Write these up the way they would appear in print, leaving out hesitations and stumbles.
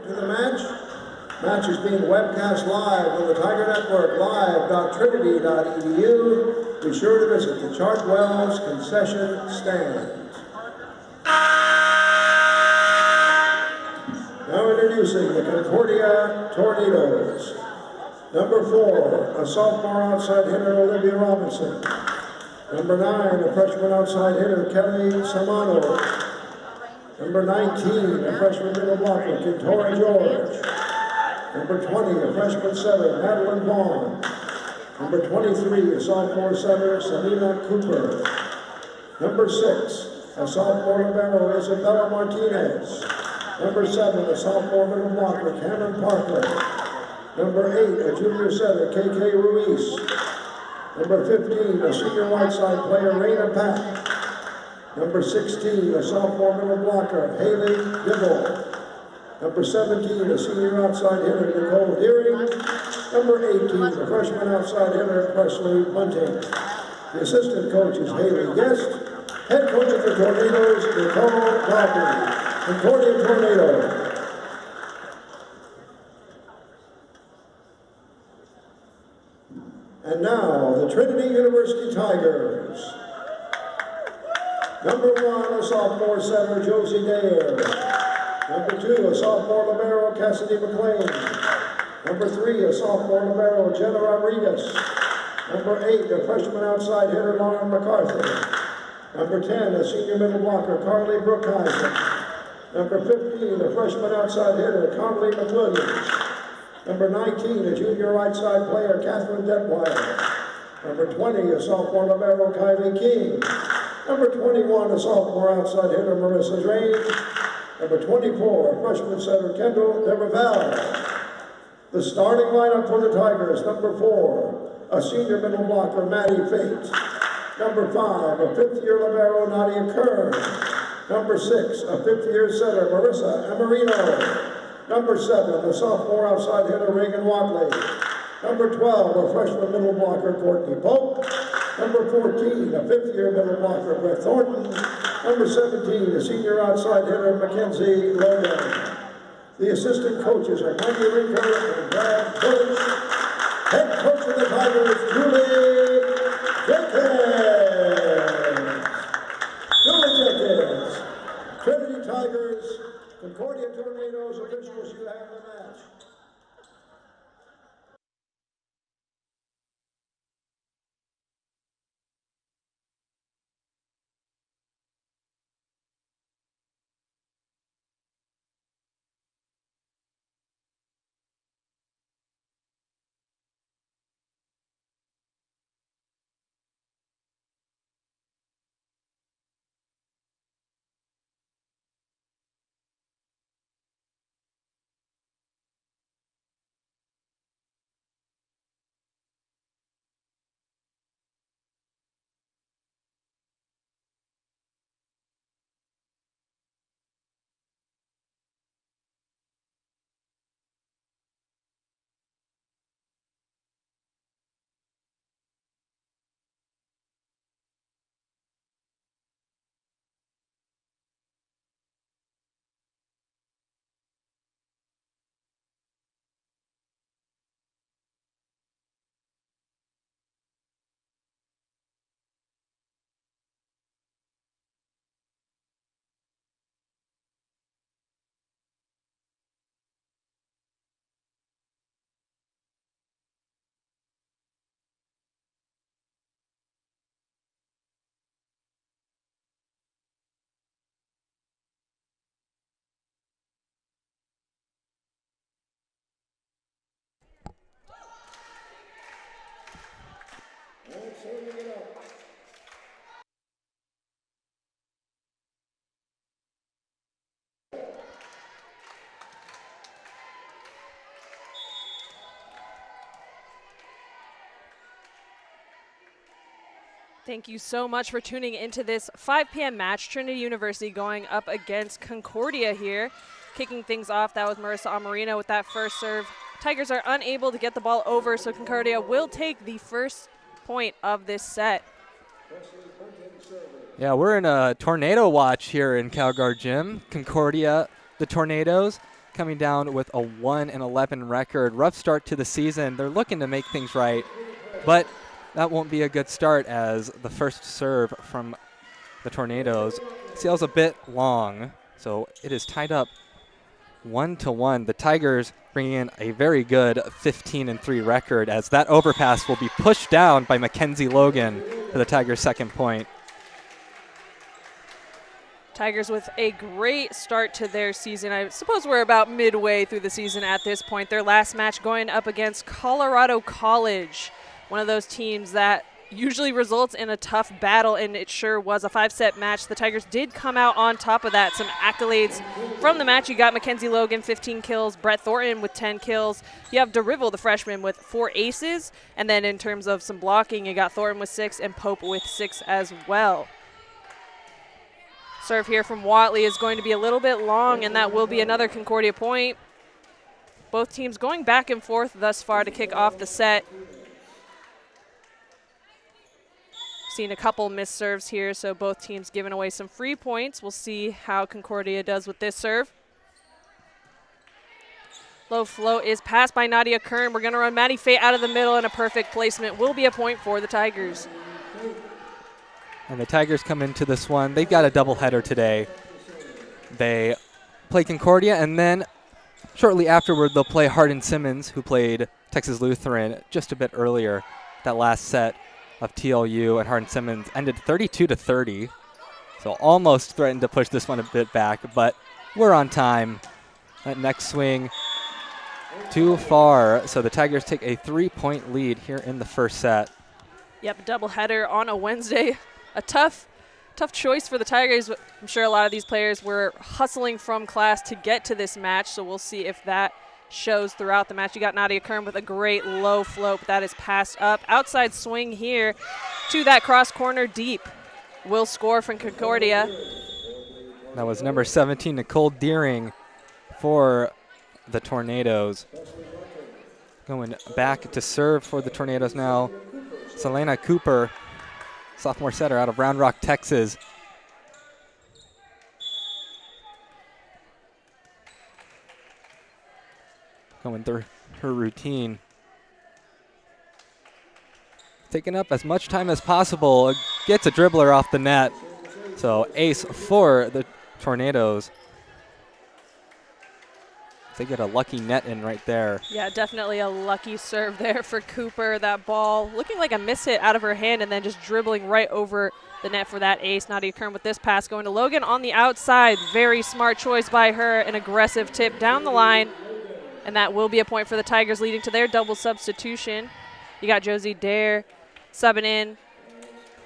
to the match. Match is being webcast live on the Tiger Network, live.trinity.edu. Be sure to visit the Chartwell's concession stand. Now introducing the Concordia Tornadoes. Number 4, a sophomore outside hitter, Olivia Robinson. Number 9, a freshman outside hitter, Kelly Samano. Number 19, a freshman middle blocker, Concordia George. Number 20, a freshman setter, Madeline Vaughn. Number 23, a sophomore setter, Selena Cooper. Number 6, a sophomore libero, Isabella Martinez. Number 7, a sophomore middle blocker, Cameron Parker. Number 8, a junior setter, KK Ruiz. Number 15, a senior right side player, Raina Pack. Number 16, a sophomore middle blocker, Haley Dibble. Number 17, a senior outside hitter, Nicole Deering. Number 18, a freshman outside hitter, Presley Bunting. The assistant coach is Haley Guest. Head coach of the Tornadoes, Nicole Dalton. Concordia Tornado. And now, the Trinity University Tigers. Number 1, a sophomore setter, Josie Dare. Number 2, a sophomore libero, Cassidy McLean. Number 3, a sophomore libero, Jenna Rodriguez. Number 8, a freshman outside hitter, Lauren MacArthur. Number 10, a senior middle blocker, Carly Brookheisen. Number 15, a freshman outside hitter, Conley McWilliams. Number 19, a junior right side player, Catherine Detweiler. Number 20, a sophomore libero, Kylie King. Number 21, a sophomore outside hitter, Marissa Drain. Number 24, a freshman center, Kendall Demerval. The starting lineup for the Tigers: number 4, a senior middle blocker, Maddie Fate. Number 5, a fifth-year libero, Nadia Kern. Number 6, a fifth-year setter, Marissa Amarino. Number 7, a sophomore outside hitter, Reagan Watley. Number 12, a freshman middle blocker, Courtney Pope. Number 14, a fifth-year middle blocker, Brett Thornton. Number 17, a senior outside hitter, Mackenzie Logan. The assistant coaches are Mikey Rinker and Brad Village. Head coach of the Tigers, Julie Jenkins. Julie Jenkins. Trinity Tigers, Concordia Tornadoes officials, you have the match. Thank you so much for tuning into this 5 p.m. match. Trinity University going up against Concordia here. Kicking things off, that was Marissa Amarino with that first serve. Tigers are unable to get the ball over, so Concordia will take the first point of this set. Yeah, we're in a tornado watch here in CalGuard Gym. Concordia, the Tornadoes, coming down with a 1-11 record. Rough start to the season. They're looking to make things right, but that won't be a good start as the first serve from the Tornadoes sails a bit long, so it is tied up 1-1. The Tigers bringing in a very good 15-3 record as that overpass will be pushed down by Mackenzie Logan for the Tigers' second point. Tigers with a great start to their season. I suppose we're about midway through the season at this point. Their last match going up against Colorado College, one of those teams that usually results in a tough battle, and it sure was a 5-set match. The Tigers did come out on top of that. Some accolades from the match. You got Mackenzie Logan, 15 kills, Brett Thornton with 10 kills. You have DeRivel, the freshman, with 4 aces. And then in terms of some blocking, you got Thornton with 6 and Pope with 6 as well. Serve here from Watley is going to be a little bit long, and that will be another Concordia point. Both teams going back and forth thus far to kick off the set. Seen a couple missed serves here, so both teams giving away some free points. We'll see how Concordia does with this serve. Low float is passed by Nadia Kern. We're going to run Maddie Fate out of the middle, and a perfect placement will be a point for the Tigers. And the Tigers come into this one. They've got a doubleheader today. They play Concordia, and then shortly afterward, they'll play Hardin Simmons, who played Texas Lutheran just a bit earlier. That last set of TLU and Hardin Simmons ended 32-30. So almost threatened to push this one a bit back, but we're on time. That next swing too far. So the Tigers take a 3-point lead here in the first set. Yep, doubleheader on a Wednesday. A tough choice for the Tigers. I'm sure a lot of these players were hustling from class to get to this match, so we'll see if that shows throughout the match. You got Nadia Kern with a great low float, but that is passed up. Outside swing here to that cross corner deep. Will score from Concordia. That was number 17, Nicole Deering, for the Tornadoes. Going back to serve for the Tornadoes now, Selena Cooper, sophomore setter out of Round Rock, Texas. Going through her routine. Taking up as much time as possible. Gets a dribbler off the net. So ace for the Tornadoes. They get a lucky net in right there. Yeah, definitely a lucky serve there for Cooper. That ball looking like a miss hit out of her hand and then just dribbling right over the net for that ace. Nadia Kern with this pass going to Logan on the outside. Very smart choice by her. An aggressive tip down the line. And that will be a point for the Tigers, leading to their double substitution. You got Josie Dare subbing in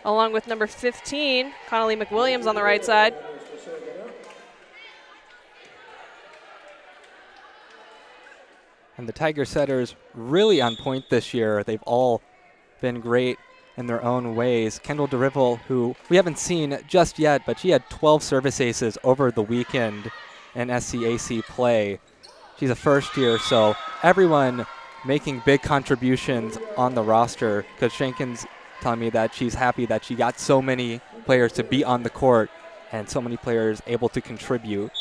along with number 15, Connolly McWilliams on the right side. And the Tiger setters really on point this year. They've all been great in their own ways. Kendall DeRivel, who we haven't seen just yet, but she had 12 service aces over the weekend in SCAC play. She's a first year, so everyone making big contributions on the roster. Because Shankin's telling me that she's happy that she got so many players to be on the court and so many players able to contribute.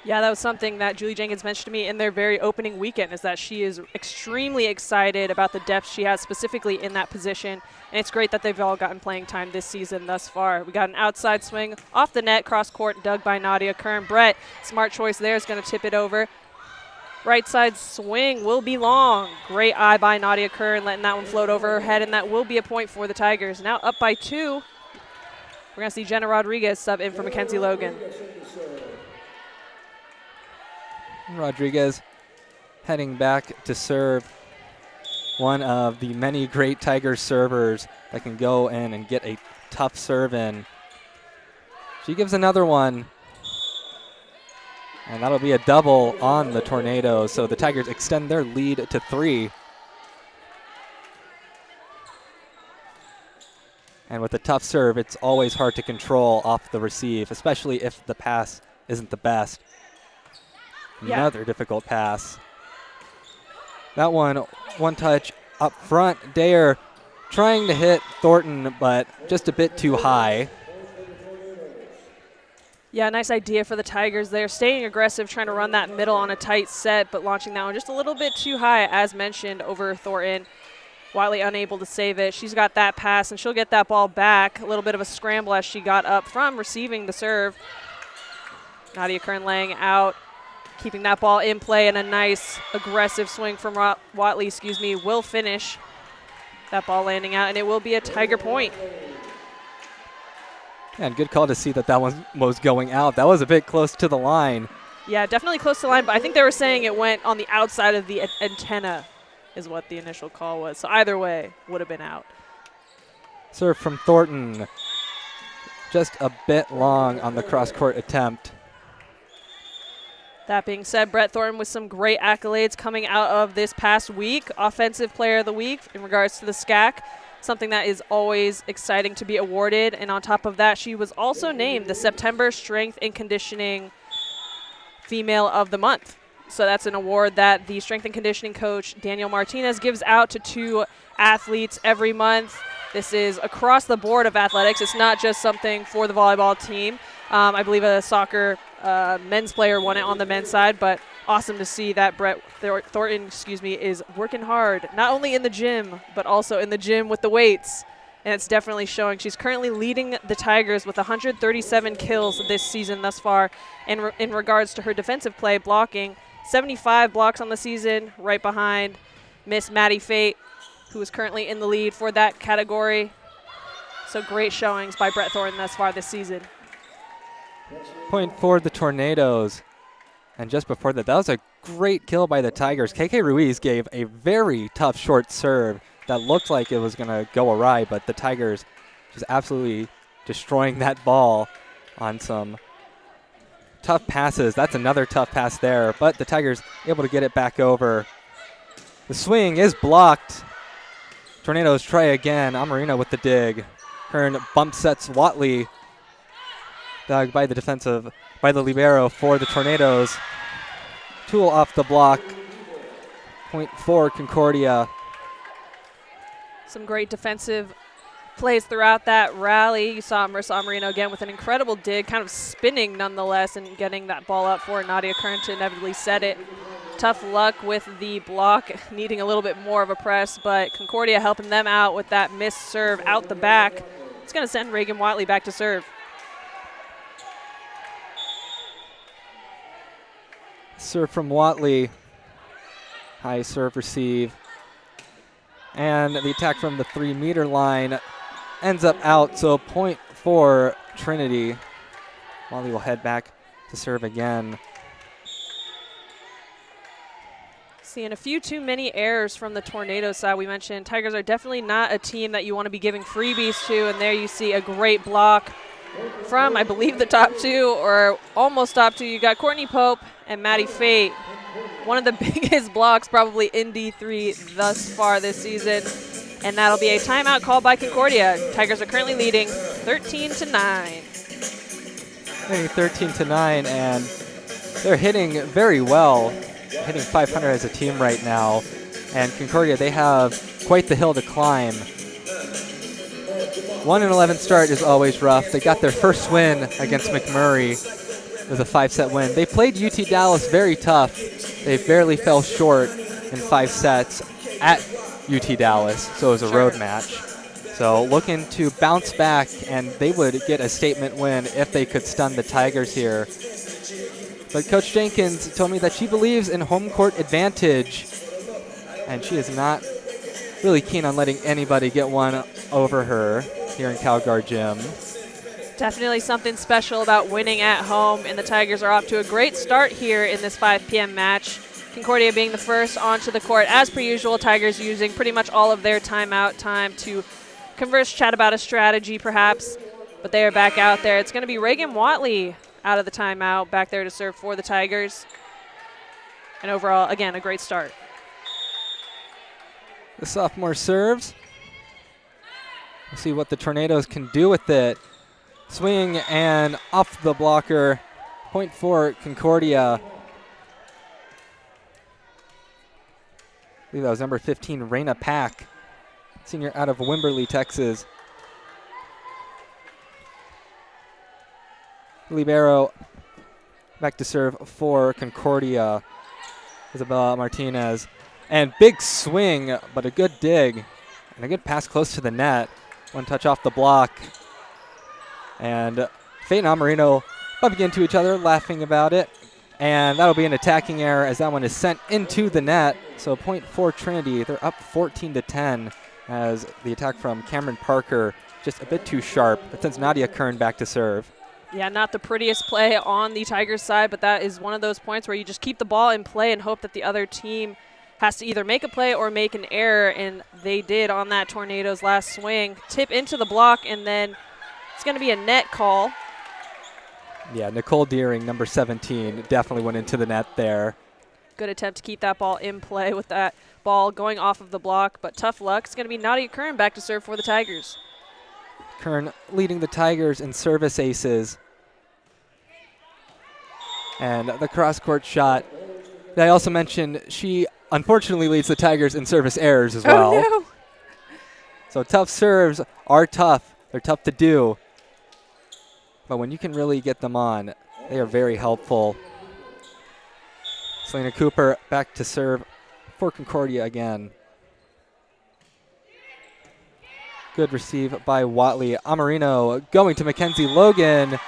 Yeah, that was something that Julie Jenkins mentioned to me in their very opening weekend, is that she is extremely excited about the depth she has specifically in that position. And it's great that they've all gotten playing time this season thus far. We got an outside swing off the net, cross court, dug by Nadia Kern. Brett, smart choice there, is going to tip it over. Right side swing will be long. Great eye by Nadia Kern, letting that one float over her head, and that will be a point for the Tigers. Now up by 2. We're going to see Jenna Rodriguez sub in for Mackenzie Logan. Rodriguez heading back to serve. One of the many great Tigers servers that can go in and get a tough serve in. She gives another one. And that'll be a double on the Tornadoes. So the Tigers extend their lead to 3. And with a tough serve, it's always hard to control off the receive, especially if the pass isn't the best. Yeah. Another difficult pass. That one touch up front. Dare trying to hit Thornton, but just a bit too high. Yeah, nice idea for the Tigers there. Staying aggressive, trying to run that middle on a tight set, but launching that one just a little bit too high, as mentioned, over Thornton. Wiley unable to save it. She's got that pass, and she'll get that ball back. A little bit of a scramble as she got up from receiving the serve. Nadia Kern laying out, keeping that ball in play, and a nice aggressive swing from Watley, will finish. That ball landing out, and it will be a Tiger point. And good call to see that one was going out. That was a bit close to the line. Yeah, definitely close to the line, but I think they were saying it went on the outside of the antenna is what the initial call was. So either way, would have been out. Serve from Thornton. Just a bit long on the cross-court attempt. That being said, Brett Thornton with some great accolades coming out of this past week. Offensive Player of the Week in regards to the SCAC. Something that is always exciting to be awarded. And on top of that, she was also named the September Strength and Conditioning Female of the Month. So that's an award that the strength and conditioning coach, Daniel Martinez, gives out to 2 athletes every month. This is across the board of athletics. It's not just something for the volleyball team. I believe a soccer men's player won it on the men's side, but awesome to see that Brett Thornton, is working hard, not only in the gym, but also in the gym with the weights. And it's definitely showing. She's currently leading the Tigers with 137 kills this season thus far. And in regards to her defensive play, blocking, 75 blocks on the season, right behind Miss Maddie Fate, who is currently in the lead for that category. So great showings by Brett Thornton thus far this season. Point for the Tornadoes. And just before that was a great kill by the Tigers. KK Ruiz gave a very tough short serve that looked like it was going to go awry, but the Tigers just absolutely destroying that ball on some tough passes. That's another tough pass there, but the Tigers able to get it back over. The swing is blocked. Tornadoes try again. Amarino with the dig. Kern bump sets Watley. Dug by the libero for the Tornadoes. Tool off the block. Point for Concordia. Some great defensive plays throughout that rally. You saw Marissa Amarino again with an incredible dig, kind of spinning nonetheless and getting that ball up for Nadia Kern to inevitably set it. Tough luck with the block, needing a little bit more of a press, but Concordia helping them out with that missed serve out the back. It's going to send Reagan Watley back to serve. Serve from Watley. High serve receive. And the attack from the 3-meter line ends up out, so point for Trinity. Watley will head back to serve again. Seeing a few too many errors from the Tornado side. We mentioned Tigers are definitely not a team that you want to be giving freebies to, and there you see a great block from, I believe, the top 2 or almost top 2. You got Courtney Pope and Maddie Fate. One of the biggest blocks probably in D3 thus far this season. And that'll be a timeout called by Concordia. Tigers are currently leading 13-9. Leading 13-9, and they're hitting very well. Hitting 500 as a team right now. And Concordia, they have quite the hill to climb. 1-11 start is always rough. They got their first win against McMurray. It was a 5-set win. They played UT Dallas very tough. They barely fell short in 5 sets at UT Dallas, so it was a road match. So looking to bounce back, and they would get a statement win if they could stun the Tigers here. But Coach Jenkins told me that she believes in home court advantage, and she is not really keen on letting anybody get one over her here in CalGuard Gym. Definitely something special about winning at home, and the Tigers are off to a great start here in this 5 p.m. match. Concordia being the first onto the court. As per usual, Tigers using pretty much all of their timeout time to converse, chat about a strategy perhaps, but they are back out there. It's going to be Reagan Watley out of the timeout, back there to serve for the Tigers. And overall, again, a great start. The sophomore serves. We'll see what the Tornadoes can do with it. Swing and off the blocker. Point for Concordia. I believe that was number 15, Raina Pack, senior out of Wimberley, Texas. libero back to serve for Concordia, Isabella Martinez. And big swing, but a good dig and a good pass close to the net. One touch off the block. And Fate and Amarino bumping into each other, laughing about it. And that'll be an attacking error as that one is sent into the net. So point for Trinity. They're up 14-10 as the attack from Cameron Parker just a bit too sharp. That sends Nadia Kern back to serve. Yeah, not the prettiest play on the Tigers side, but that is one of those points where you just keep the ball in play and hope that the other team has to either make a play or make an error, and they did on that Tornadoes last swing. Tip into the block, and then it's going to be a net call. Yeah, Nicole Deering, number 17, definitely went into the net there. Good attempt to keep that ball in play with that ball going off of the block, but tough luck. It's going to be Nadia Kern back to serve for the Tigers. Kern leading the Tigers in service aces. And the cross-court shot. I also mentioned she unfortunately leads the Tigers in service errors as well. Oh, no. So tough serves are tough. They're tough to do. But when you can really get them on, they are very helpful. Selena Cooper back to serve for Concordia again. Good receive by Watley. Amarino going to Mackenzie Logan.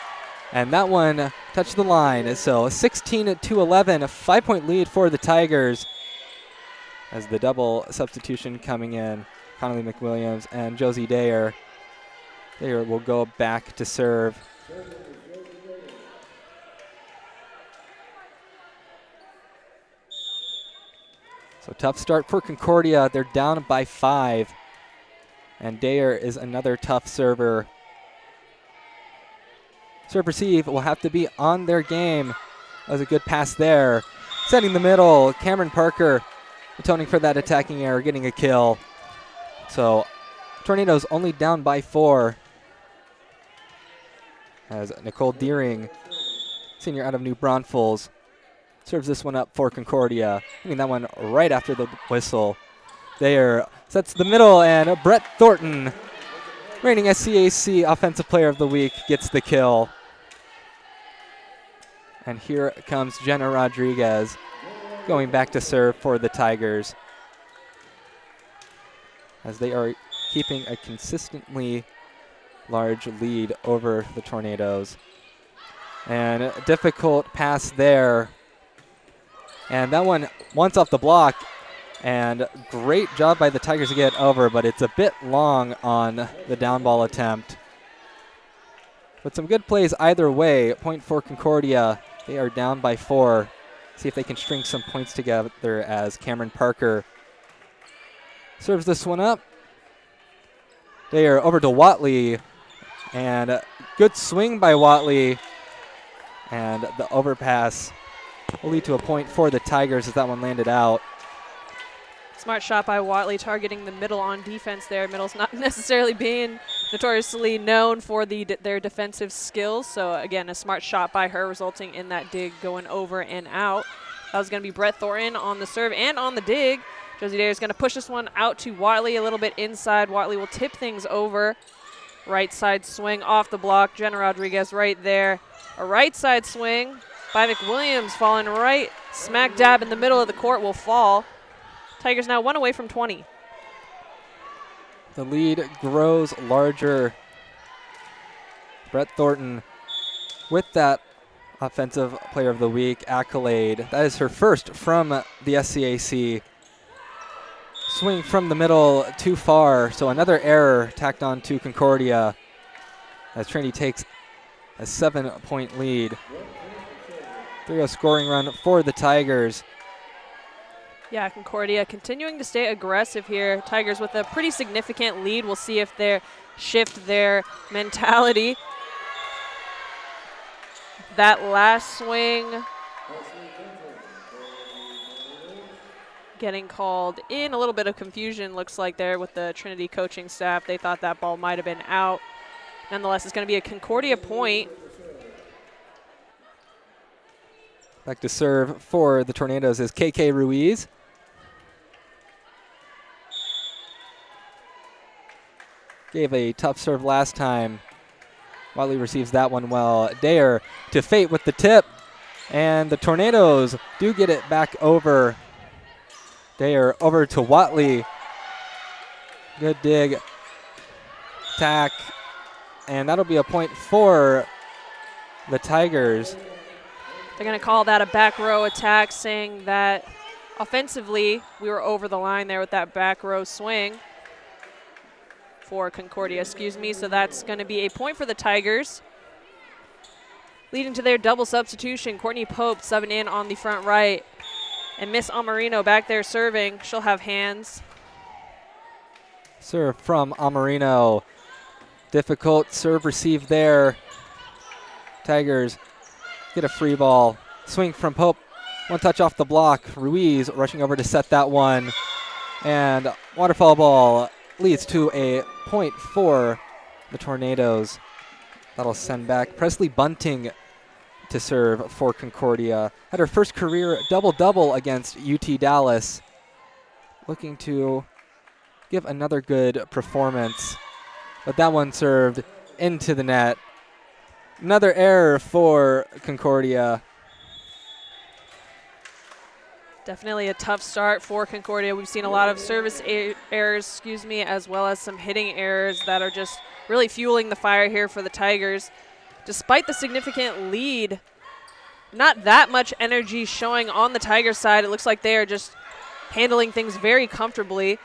And that one touched the line. So 16-11, a 5-point lead for the Tigers as the double substitution coming in. Connolly McWilliams and Josie Dayer. Dayer will go back to serve. So tough start for Concordia. They're down by 5. And Dayer is another tough server. Serve receive will have to be on their game. That was a good pass there. Setting the middle, Cameron Parker atoning for that attacking error, getting a kill. So Tornadoes only down by 4. As Nicole Deering, senior out of New Braunfels, serves this one up for Concordia. I mean that one right after the whistle. There sets the middle, and Brett Thornton, reigning SCAC Offensive Player of the Week, gets the kill. And here comes Jenna Rodriguez going back to serve for the Tigers as they are keeping a consistently large lead over the Tornadoes. And a difficult pass there. And that one once off the block. And great job by the Tigers to get over, but it's a bit long on the down ball attempt. But some good plays either way. Point for Concordia. They are down by 4. See if they can string some points together as Cameron Parker serves this one up. They are over to Watley. And good swing by Watley. And the overpass will lead to a point for the Tigers as that one landed out. Smart shot by Watley, targeting the middle on defense there. Middle's not necessarily being notoriously known for their defensive skills. So, again, a smart shot by her, resulting in that dig going over and out. That was going to be Brett Thornton on the serve and on the dig. Josie Dayer is going to push this one out to Watley a little bit inside. Watley will tip things over. Right side swing off the block. Jenna Rodriguez right there. A right side swing by McWilliams, falling right smack dab in the middle of the court, will fall. Tigers now 1 away from 20. The lead grows larger. Brett Thornton with that Offensive Player of the Week accolade. That is her first from the SCAC. Swing from the middle too far, so another error tacked on to Concordia as Trinity takes a 7-point lead. 3-0 scoring run for the Tigers. Yeah, Concordia continuing to stay aggressive here. Tigers with a pretty significant lead. We'll see if they shift their mentality. That last swing getting called in. A little bit of confusion looks like there with the Trinity coaching staff. They thought that ball might have been out. Nonetheless, it's going to be a Concordia point. Back to serve for the Tornadoes is KK Ruiz. Gave a tough serve last time Watley receives that one well. Dare to Fate with the tip. And the Tornadoes do get it back over. Dare over to Watley. Good dig. Attack. And that'll be a point for the Tigers. They're going to call that a back row attack, saying that offensively we were over the line there with that back row swing for Concordia, So that's going to be a point for the Tigers. Leading to their double substitution, Courtney Pope subbing in on the front right. And Miss Amarino back there serving. She'll have hands. Serve from Amarino. Difficult serve receive there. Tigers get a free ball. Swing from Pope. One touch off the block. Ruiz rushing over to set that one. And waterfall ball leads to a point for the Tornadoes. That'll send back Presley Bunting to serve for Concordia. Had her first career double-double against UT Dallas. Looking to give another good performance. But that one served into the net. Another error for Concordia. Definitely a tough start for Concordia. We've seen a lot of service errors, as well as some hitting errors that are just really fueling the fire here for the Tigers. Despite the significant lead, not that much energy showing on the Tigers side. It looks like they are just handling things very comfortably.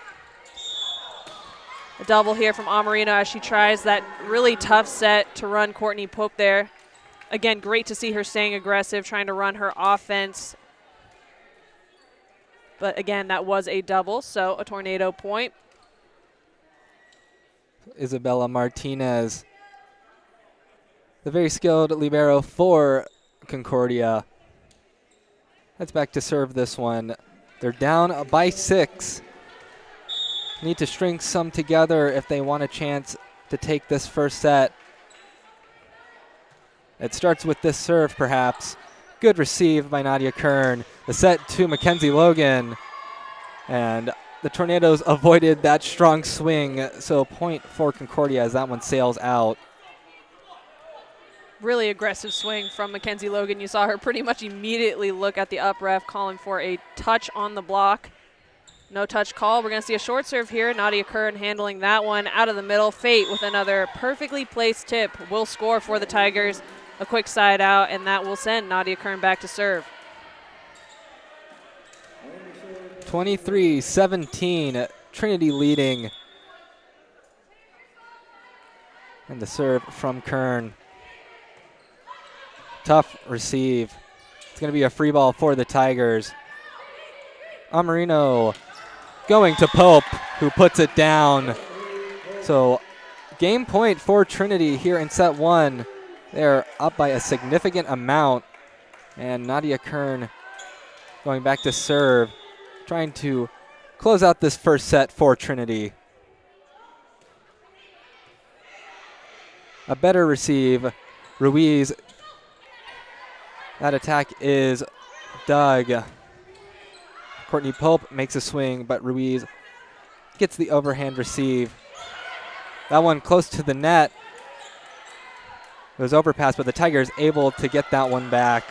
A double here from Amarino as she tries that really tough set to run Courtney Pope there. Again, great to see her staying aggressive, trying to run her offense. But again, that was a double, so a Tornado point. Isabella Martinez, the very skilled libero for Concordia. Heads back to serve this one. They're down by 6. Need to string some together if they want a chance to take this first set. It starts with this serve, perhaps. Good receive by Nadia Kern. The set to Mackenzie Logan. And the Tornadoes avoided that strong swing, so point for Concordia as that one sails out. Really aggressive swing from Mackenzie Logan. You saw her pretty much immediately look at the up ref, calling for a touch on the block. No touch call. We're going to see a short serve here. Nadia Kern handling that one out of the middle. Fate with another perfectly placed tip will score for the Tigers. A quick side out, and that will send Nadia Kern back to serve. 23-17, Trinity leading. And the serve from Kern. Tough receive. It's going to be a free ball for the Tigers. Amarino going to Pope, who puts it down. So game point for Trinity here in set 1. They're up by a significant amount. And Nadia Kern going back to serve, trying to close out this first set for Trinity. A better receive. Ruiz. That attack is dug. Courtney Pope makes a swing, but Ruiz gets the overhand receive. That one close to the net. It was overpassed, but the Tigers able to get that one back.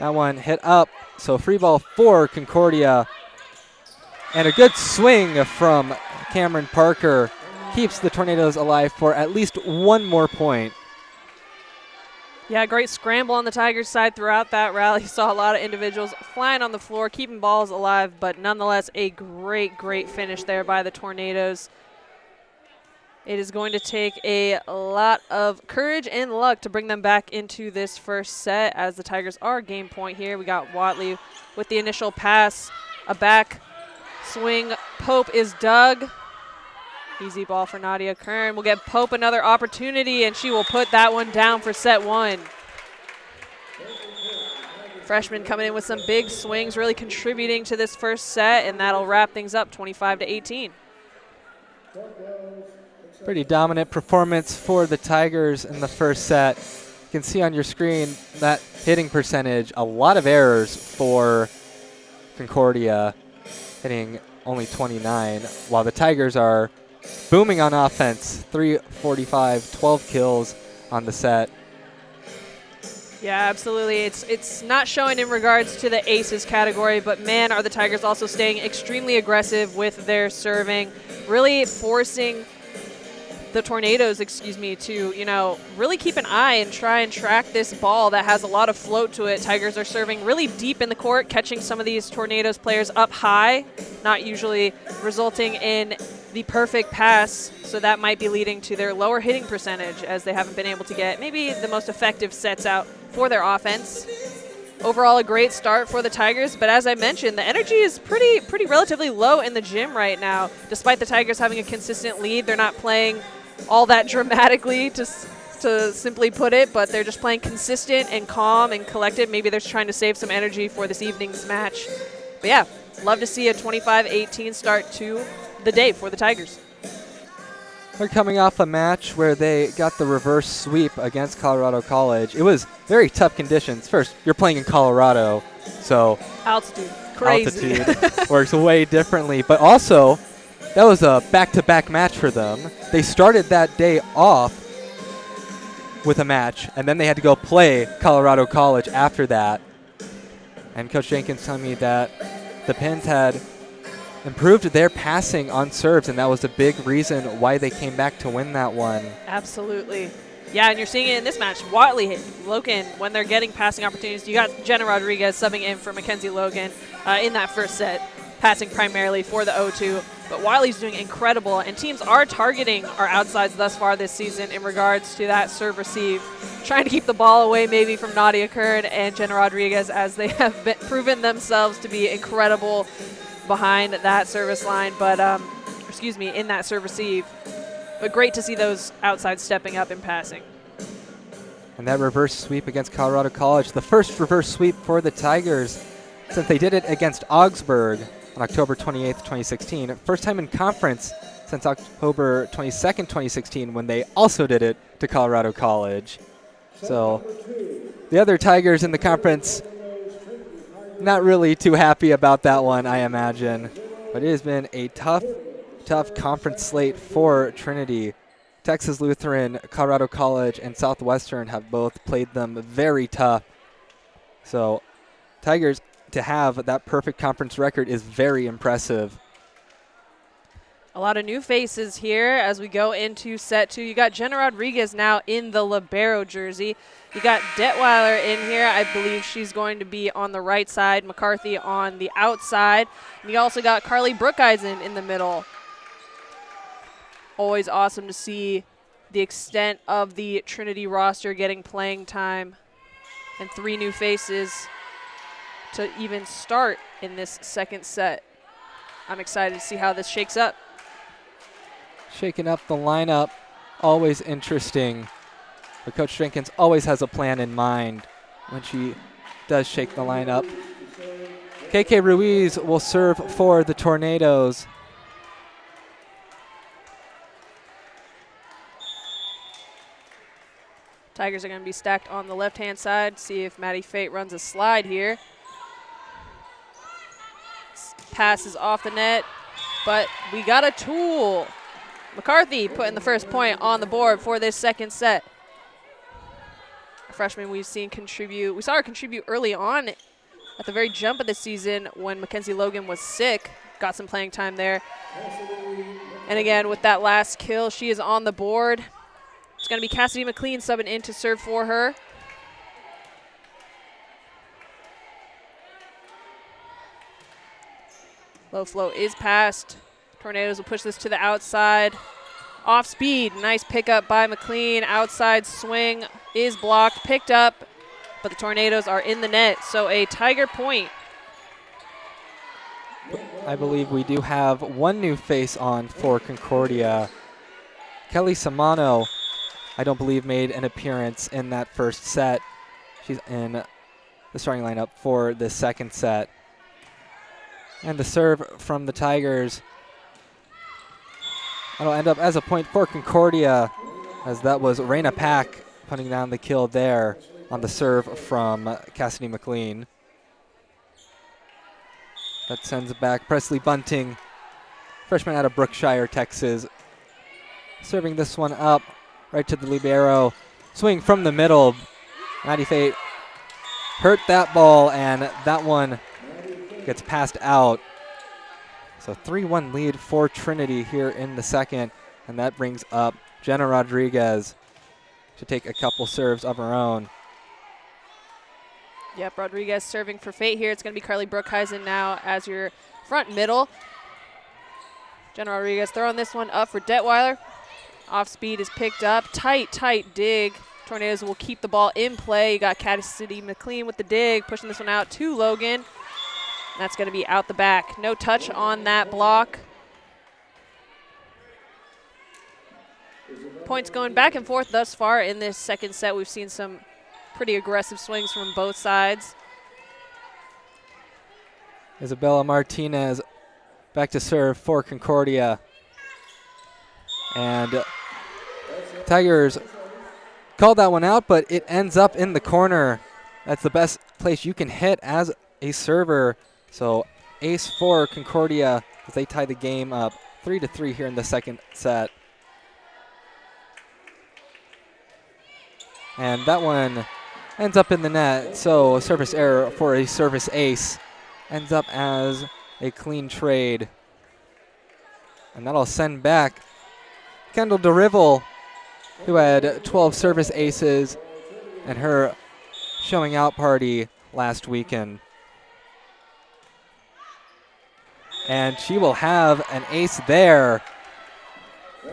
That one hit up, so free ball for Concordia. And a good swing from Cameron Parker keeps the Tornadoes alive for at least one more point. Yeah, great scramble on the Tigers side throughout that rally. Saw a lot of individuals flying on the floor, keeping balls alive, but nonetheless a great, great finish there by the Tornadoes. It is going to take a lot of courage and luck to bring them back into this first set, as the Tigers are game point here. We got Watley with the initial pass, a back swing. Pope is dug. Easy ball for Nadia Kern. We'll get Pope another opportunity, and she will put that one down for set 1. Freshman coming in with some big swings, really contributing to this first set, and that'll wrap things up 25-18. Pretty dominant performance for the Tigers in the first set. You can see on your screen that hitting percentage, a lot of errors for Concordia, hitting only 29, while the Tigers are booming on offense. 345, 12 kills on the set. Yeah, absolutely. It's not showing in regards to the aces category, but man, are the Tigers also staying extremely aggressive with their serving, really forcing the Tornadoes, to, really keep an eye and try and track this ball that has a lot of float to it. Tigers are serving really deep in the court, catching some of these Tornadoes players up high, not usually resulting in the perfect pass, so that might be leading to their lower hitting percentage as they haven't been able to get maybe the most effective sets out for their offense. Overall, a great start for the Tigers, but as I mentioned, the energy is pretty relatively low in the gym right now. Despite the Tigers having a consistent lead, they're not playing all that dramatically, to simply put it, but they're just playing consistent and calm and collected. Maybe they're trying to save some energy for this evening's match. But yeah, love to see a 25-18 start to the day for the Tigers. They're coming off a match where they got the reverse sweep against Colorado College. It was very tough conditions. First, you're playing in Colorado, so altitude, crazy. Altitude works way differently. But also, that was a back-to-back match for them. They started that day off with a match, and then they had to go play Colorado College after that. And Coach Jenkins telling me that the Pins had improved their passing on serves, and that was a big reason why they came back to win that one. Absolutely. Yeah, and you're seeing it in this match. Watley, Logan, when they're getting passing opportunities, you got Jenna Rodriguez subbing in for Mackenzie Logan in that first set, passing primarily for the 0-2. But Watley's doing incredible, and teams are targeting our outsides thus far this season in regards to that serve receive, trying to keep the ball away maybe from Nadia Kern and Jenna Rodriguez, as they have proven themselves to be incredible behind that service line, but in that serve receive. But great to see those outsides stepping up and passing. And that reverse sweep against Colorado College, the first reverse sweep for the Tigers since they did it against Augsburg on October 28th, 2016. First time in conference since October 22nd, 2016, when they also did it to Colorado College. So the other Tigers in the conference not really too happy about that one, I imagine. But it has been a tough conference slate for Trinity. Texas Lutheran, Colorado College, and Southwestern have both played them very tough. So Tigers, to have that perfect conference record is very impressive. A lot of new faces here as we go into set two. You got Jenna Rodriguez now in the libero jersey. You got Detweiler in here. I believe she's going to be on the right side. McCarthy on the outside. And you also got Carly Brookeisen in the middle. Always awesome to see the extent of the Trinity roster getting playing time. And 3 new faces to even start in this second set. I'm excited to see how this shakes up. Shaking up the lineup, always interesting. But Coach Jenkins always has a plan in mind when she does shake the lineup. KK Ruiz will serve for the Tornadoes. Tigers are going to be stacked on the left-hand side. See if Maddie Fate runs a slide here. Pass is off the net, but we got a tool. McCarthy putting the first point on the board for this second set. A freshman we've seen contribute. We saw her contribute early on at the very jump of the season when Mackenzie Logan was sick. Got some playing time there. And again, with that last kill, she is on the board. It's going to be Cassidy McLean subbing in to serve for her. Low flow is passed. Tornadoes will push this to the outside. Off speed, nice pickup by McLean. Outside swing is blocked, picked up, but the Tornadoes are in the net, so a Tiger point. I believe we do have one new face on for Concordia. Kelly Samano, I don't believe, made an appearance in that first set. She's in the starting lineup for the second set. And the serve from the Tigers. That'll end up as a point for Concordia, as that was Raina Pack putting down the kill there on the serve from Cassidy McLean. That sends it back. Presley Bunting, freshman out of Brookshire, Texas, serving this one up right to the libero. Swing from the middle. Maddie Fate hurt that ball, and that one gets passed out. So 3-1 lead for Trinity here in the second, and that brings up Jenna Rodriguez to take a couple serves of her own. Yep, Rodriguez serving for Fate here. It's going to be Carly Brookhuizen now as your front middle. Jenna Rodriguez throwing this one up for Detweiler. Off speed is picked up. Tight dig. Tornadoes will keep the ball in play. You got Cassidy McLean with the dig, pushing this one out to Logan. That's going to be out the back. No touch on that block. Points going back and forth thus far in this second set. We've seen some pretty aggressive swings from both sides. Isabella Martinez back to serve for Concordia. And Tigers called that one out, but it ends up in the corner. That's the best place you can hit as a server. So ace for Concordia as they tie the game up 3-3 here in the second set. And that one ends up in the net. So a service error for a service ace ends up as a clean trade. And that'll send back Kendall DeRivel, who had 12 service aces in her showing out party last weekend. And she will have an ace there.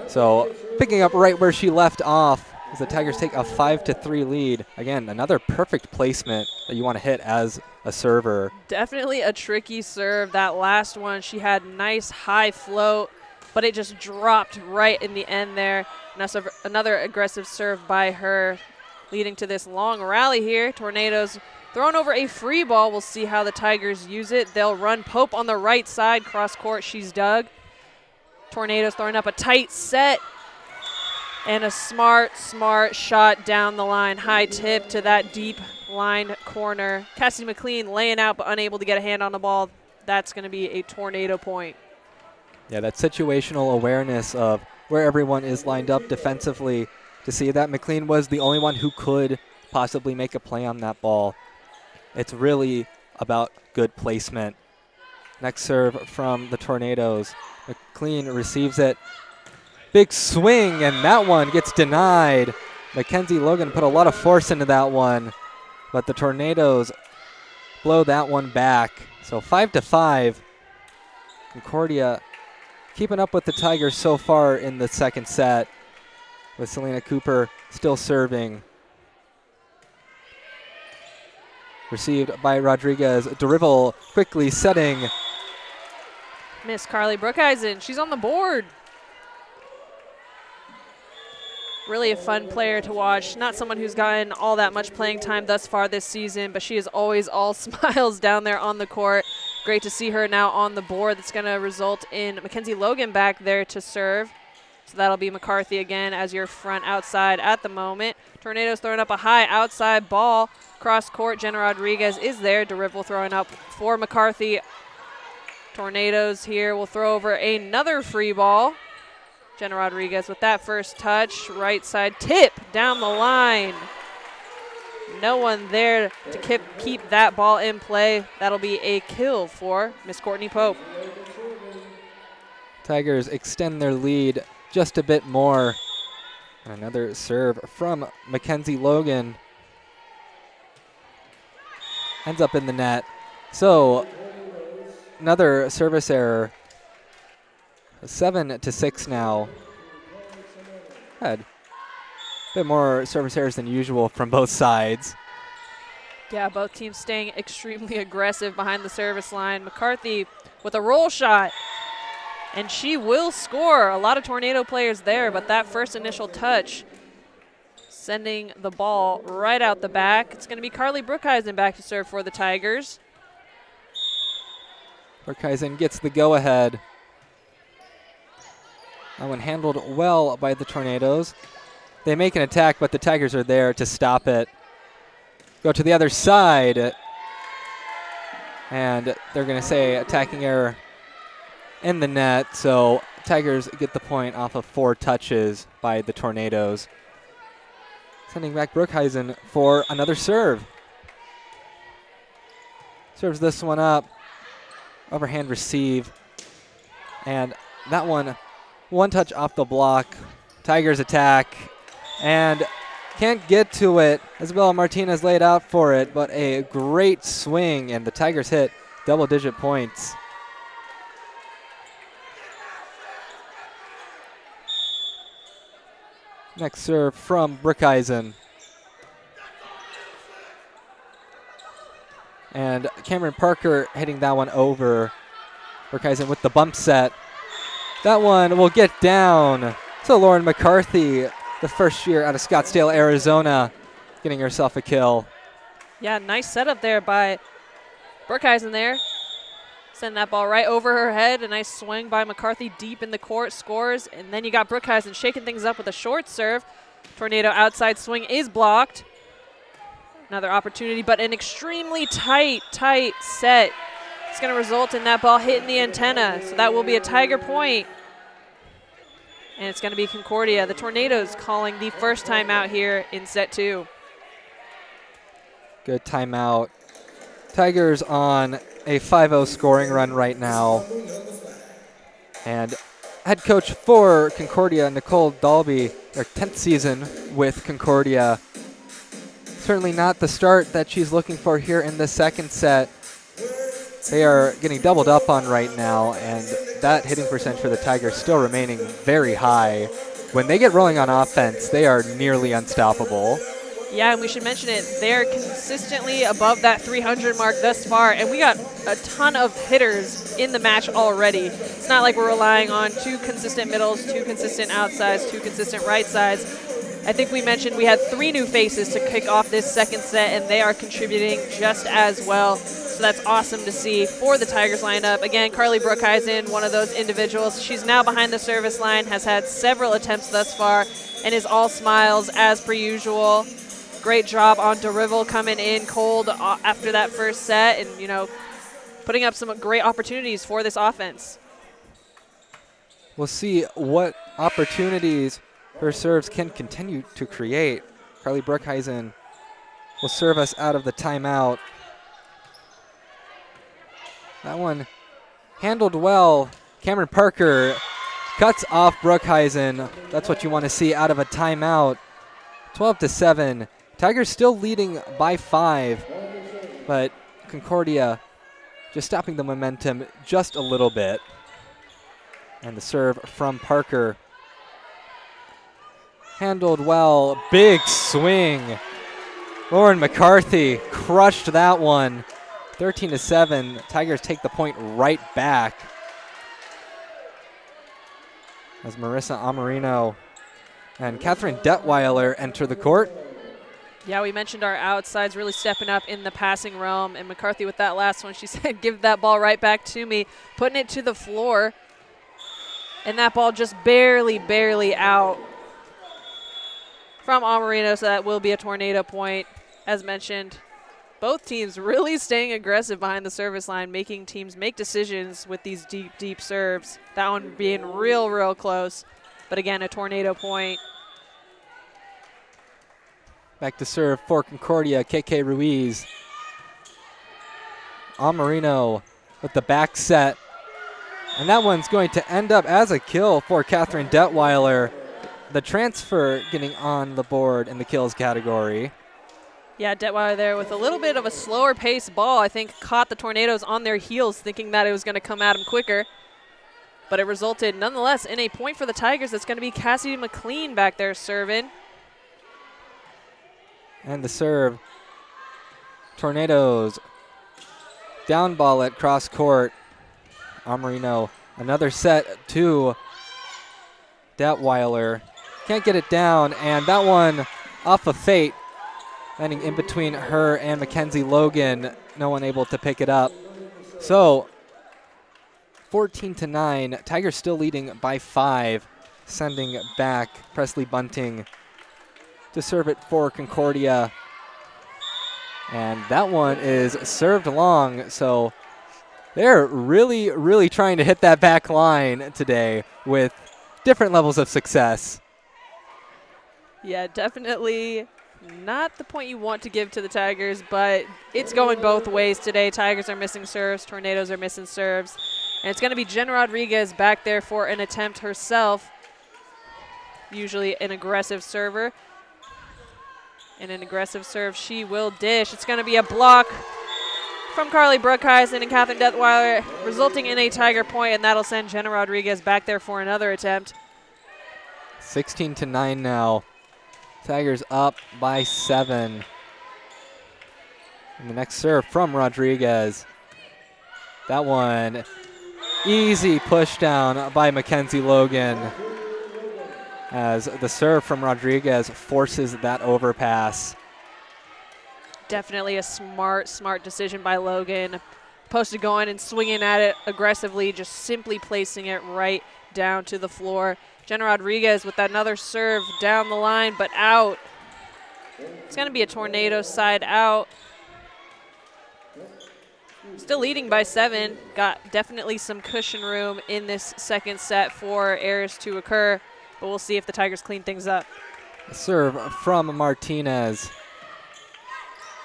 So picking up right where she left off as the Tigers take a 5-3 lead. Again, another perfect placement that you want to hit as a server. Definitely a tricky serve. That last one, she had nice high float, but it just dropped right in the end there. Another aggressive serve by her, leading to this long rally here. Tornadoes throwing over a free ball. We'll see how the Tigers use it. They'll run Pope on the right side, cross court. She's dug. Tornadoes throwing up a tight set. And a smart shot down the line. High tip to that deep line corner. Cassidy McLean laying out but unable to get a hand on the ball. That's going to be a tornado point. Yeah, that situational awareness of where everyone is lined up defensively, to see that McLean was the only one who could possibly make a play on that ball. It's really about good placement. Next serve from the Tornadoes. McLean receives it. Big swing, and that one gets denied. Mackenzie Logan put a lot of force into that one, but the Tornadoes blow that one back. So 5-5. Concordia keeping up with the Tigers so far in the second set, with Selena Cooper still serving. Received by Rodriguez. DeRivel quickly setting. Miss Carly Brookhuizen, she's on the board. Really a fun player to watch. Not someone who's gotten all that much playing time thus far this season, but she is always all smiles down there on the court. Great to see her now on the board. That's going to result in Mackenzie Logan back there to serve. So that'll be McCarthy again as your front outside at the moment. Tornadoes throwing up a high outside ball. Cross court, Jenna Rodriguez is there. DeRivel throwing up for McCarthy. Tornadoes here will throw over another free ball. Jenna Rodriguez with that first touch. Right side tip down the line. No one there to keep that ball in play. That'll be a kill for Miss Courtney Pope. Tigers extend their lead just a bit more. Another serve from Mackenzie Logan. Ends up in the net. So another service error. 7-6 now. Had a bit more service errors than usual from both sides. Yeah, both teams staying extremely aggressive behind the service line. McCarthy with a roll shot, and she will score. A lot of Tornado players there, but that first initial touch sending the ball right out the back. It's going to be Carly Brookhuizen back to serve for the Tigers. Brookhuizen gets the go-ahead. That one handled well by the Tornadoes. They make an attack, but the Tigers are there to stop it. Go to the other side. And they're going to say attacking error in the net. So Tigers get the point off of 4 touches by the Tornadoes. Sending back Brookhuizen for another serve. Serves this one up. Overhand receive. And that one touch off the block. Tigers attack. And can't get to it. Isabella Martinez laid out for it, but a great swing, and the Tigers hit double-digit points. Next serve from Brookhuizen. And Cameron Parker hitting that one over. Brookhuizen with the bump set. That one will get down to Lauren McCarthy, the first year out of Scottsdale, Arizona, getting herself a kill. Yeah, nice setup there by Brookhuizen there. Send that ball right over her head. A nice swing by McCarthy deep in the court, scores. And then you got Brookhuizen shaking things up with a short serve. Tornado outside swing is blocked. Another opportunity, but an extremely tight set. It's going to result in that ball hitting the antenna. So that will be a Tiger point. And it's going to be Concordia. The Tornadoes calling the first timeout here in set 2. Good timeout. Tigers on a 5-0 scoring run right now. And head coach for Concordia, Nicole Dalby, their 10th season with Concordia. Certainly not the start that she's looking for here in the second set. They are getting doubled up on right now, and that hitting percentage for the Tigers still remaining very high. When they get rolling on offense, they are nearly unstoppable. Yeah, and we should mention it. They're consistently above that 300 mark thus far, and we got a ton of hitters in the match already. It's not like we're relying on 2 consistent middles, 2 consistent outsides, 2 consistent right sides. I think we mentioned we had 3 new faces to kick off this second set, and they are contributing just as well. So that's awesome to see for the Tigers lineup. Again, Carly Brookhuizen, one of those individuals. She's now behind the service line, has had several attempts thus far, and is all smiles as per usual. Great job on DeRivel coming in cold after that first set and, you know, putting up some great opportunities for this offense. We'll see what opportunities her serves can continue to create. Carly Brookhuizen will serve us out of the timeout. That one handled well. Cameron Parker cuts off Brookhuizen. That's what you want to see out of a timeout. 12-7. Tigers still leading by 5, but Concordia just stopping the momentum just a little bit. And the serve from Parker. Handled well. Big swing. Lauren McCarthy crushed that one. 13-7. Tigers take the point right back. As Marissa Amarino and Catherine Detweiler enter the court. Yeah, we mentioned our outsides really stepping up in the passing realm, and McCarthy with that last one, she said, give that ball right back to me, putting it to the floor. And that ball just barely out from Amarino, so that will be a Tornado point. As mentioned, both teams really staying aggressive behind the service line, making teams make decisions with these deep serves. That one being real close, but again, a Tornado point. Back to serve for Concordia, KK Ruiz. Amarino with the back set. And that one's going to end up as a kill for Catherine Detweiler. The transfer getting on the board in the kills category. Yeah, Detweiler there with a little bit of a slower pace ball. I think caught the Tornadoes on their heels thinking that it was going to come at them quicker. But it resulted nonetheless in a point for the Tigers. That's going to be Cassidy McLean back there serving. And the serve. Tornadoes. Down ball at cross court. Amarino. Another set to Detweiler. Can't get it down. And that one off of Fate. Landing in between her and Mackenzie Logan. No one able to pick it up. So 14-9. Tigers still leading by 5. Sending back Presley Bunting to serve it for Concordia. And that one is served long, so They're really, really trying to hit that back line today with different levels of success. Yeah, definitely not the point you want to give to the Tigers, but it's going both ways today. Tigers are missing serves, Tornadoes are missing serves. And it's going to be Jen Rodriguez back there for an attempt herself, usually an aggressive server. And an aggressive serve she will dish. It's going to be a block from Carly Brookhuizen and Catherine Detweiler, resulting in a Tiger point, and that'll send Jenna Rodriguez back there for another attempt. 16-9 now. Tigers up by 7. And the next serve from Rodriguez. That one, easy push down by Mackenzie Logan, as the serve from Rodriguez forces that overpass. Definitely a smart decision by Logan. Opposed to going and swinging at it aggressively, just simply placing it right down to the floor. Jenna Rodriguez with another serve down the line, but out. It's going to be a Tornado side out. Still leading by 7. Got definitely some cushion room in this second set for errors to occur, but we'll see if the Tigers clean things up. Serve from Martinez.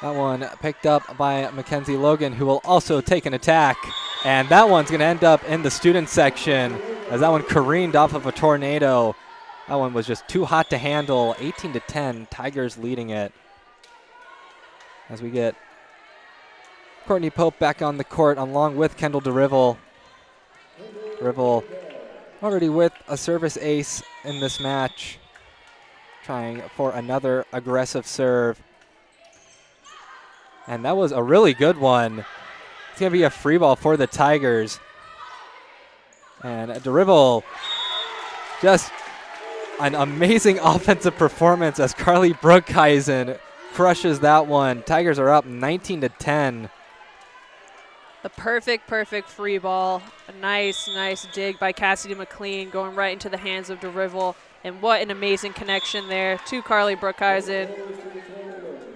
That one picked up by Mackenzie Logan, who will also take an attack. And that one's going to end up in the student section, as that one careened off of a Tornado. That one was just too hot to handle. 18-10, Tigers leading it. As we get Courtney Pope back on the court along with Kendall DeRivel. DeRivel already with a service ace in this match, trying for another aggressive serve. And that was a really good one. It's going to be a free ball for the Tigers. And DeRivel, just an amazing offensive performance as Carly Brookhuizen crushes that one. Tigers are up 19-10. The perfect free ball. A nice dig by Cassidy McLean, going right into the hands of DeRivel. And what an amazing connection there to Carly Brookhuizen.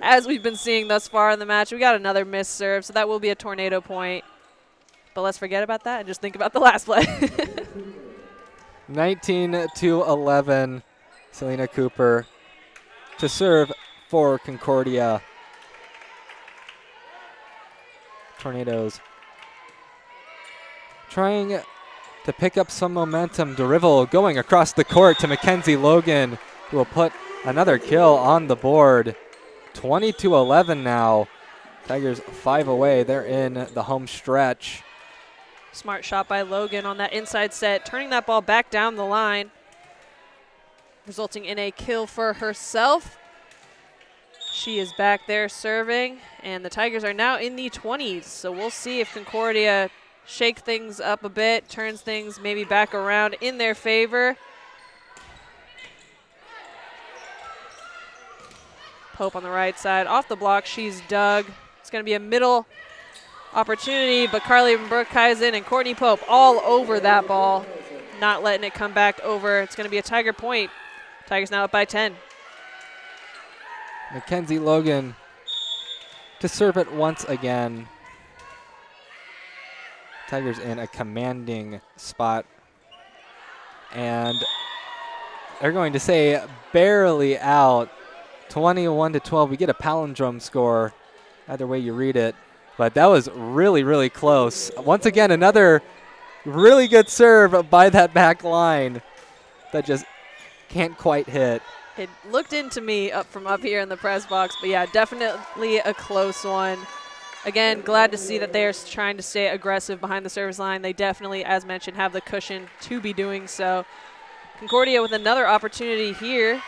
As we've been seeing thus far in the match, we got another missed serve, so that will be a Tornado point. But let's forget about that and just think about the last play. 19-11, Selena Cooper to serve for Concordia. Tornadoes trying to pick up some momentum. DeRivel going across the court to Mackenzie Logan, who will put another kill on the board. 20-11 now. Tigers 5 away. They're in the home stretch. Smart shot by Logan on that inside set, turning that ball back down the line, resulting in a kill for herself. She is back there serving, and the Tigers are now in the 20s. So we'll see if Concordia shake things up a bit, turns things maybe back around in their favor. Pope on the right side, off the block, she's dug. It's going to be a middle opportunity, but Carly Brookhuizen and Courtney Pope all over that ball, not letting it come back over. It's going to be a Tiger point. Tigers now up by 10. Mackenzie Logan to serve it once again. Tigers in a commanding spot. And they're going to say barely out. 21-12. We get a palindrome score, either way you read it. But that was really, really close. Once again, another really good serve by that back line that just can't quite hit. It looked into me from up here in the press box, but yeah, definitely a close one. Again, glad to see that they're trying to stay aggressive behind the service line. They definitely, as mentioned, have the cushion to be doing so. Concordia with another opportunity here.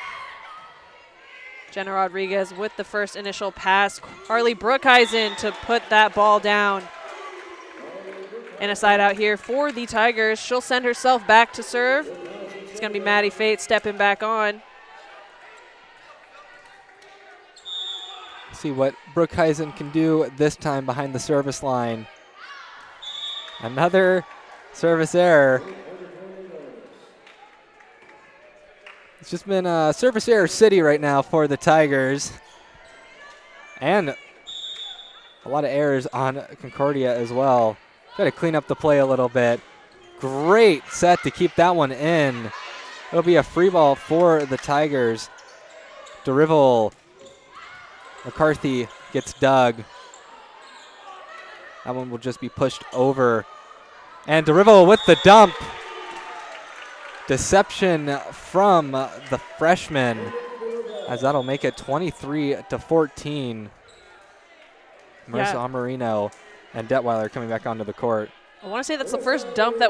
Jenna Rodriguez with the first initial pass. Carly Brookhuizen to put that ball down. And a side out here for the Tigers. She'll send herself back to serve. It's going to be Maddie Fate stepping back on. See what Brookhuizen can do this time behind the service line. Another service error. It's just been a service error city right now for the Tigers. And a lot of errors on Concordia as well. Try to clean up the play a little bit. Great set to keep that one in. It'll be a free ball for the Tigers. DeRivel. McCarthy gets dug. That one will just be pushed over. And DeRivel with the dump. Deception from the freshman, as that'll make it 23-14. Marissa Amarino and Detweiler coming back onto the court. I want to say that's the first dump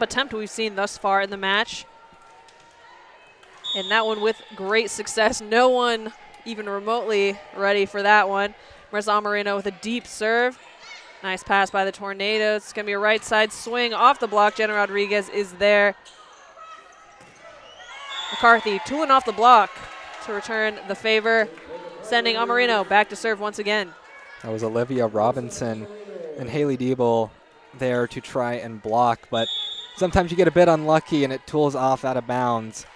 attempt we've seen thus far in the match. And that one with great success. No one even remotely ready for that one. Marissa Amarino with a deep serve. Nice pass by the Tornadoes. It's going to be a right side swing off the block. Jenna Rodriguez is there. McCarthy tooling off the block to return the favor, sending Amarino back to serve once again. That was Olivia Robinson and Haley Diebel there to try and block, but sometimes you get a bit unlucky and it tools off out of bounds.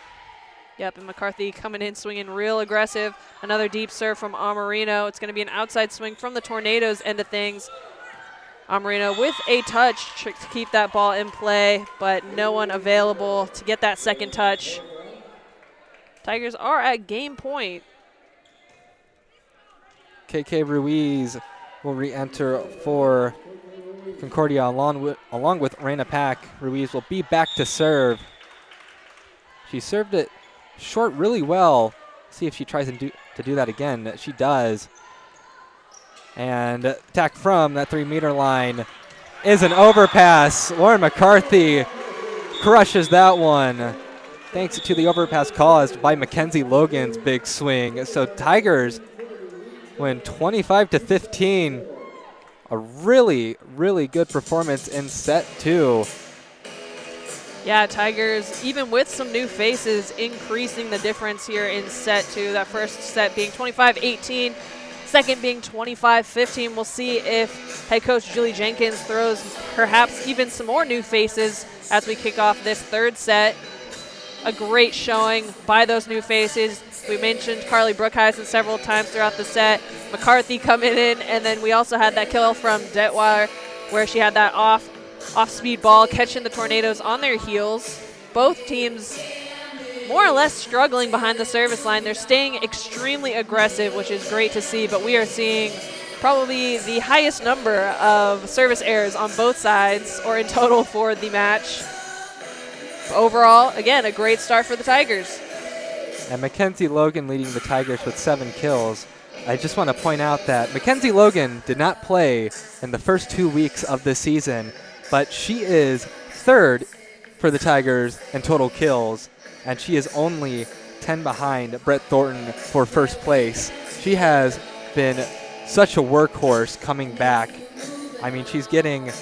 Yep, and McCarthy coming in, swinging real aggressive. Another deep serve from Amarino. It's going to be an outside swing from the Tornadoes end of things. Amarino with a touch to keep that ball in play, but no one available to get that second touch. Tigers are at game point. KK Ruiz will re-enter for Concordia along with Raina Pack. Ruiz will be back to serve. She served it short really well. See if she tries to do that again. She does. And attack from that 3-meter line is an overpass. Lauren McCarthy crushes that one, thanks to the overpass caused by Mackenzie Logan's big swing. So Tigers win 25-15. A really, really good performance in set 2. Yeah, Tigers, even with some new faces, increasing the difference here in set 2. That first set being 25-18, second being 25-15. We'll see if head coach Julie Jenkins throws perhaps even some more new faces as we kick off this third set. A great showing by those new faces. We mentioned Carly Brookhuizen several times throughout the set. McCarthy coming in, and then we also had that kill from Detweiler where she had that off-speed ball catching the Tornadoes on their heels. Both teams more or less struggling behind the service line. They're staying extremely aggressive, which is great to see, but we are seeing probably the highest number of service errors on both sides, or in total for the match. Overall, again, a great start for the Tigers. And Mackenzie Logan leading the Tigers with 7 kills. I just want to point out that Mackenzie Logan did not play in the first 2 weeks of this season, but she is third for the Tigers in total kills, and she is only 10 behind Brett Thornton for first place. She has been such a workhorse coming back. I mean, she's getting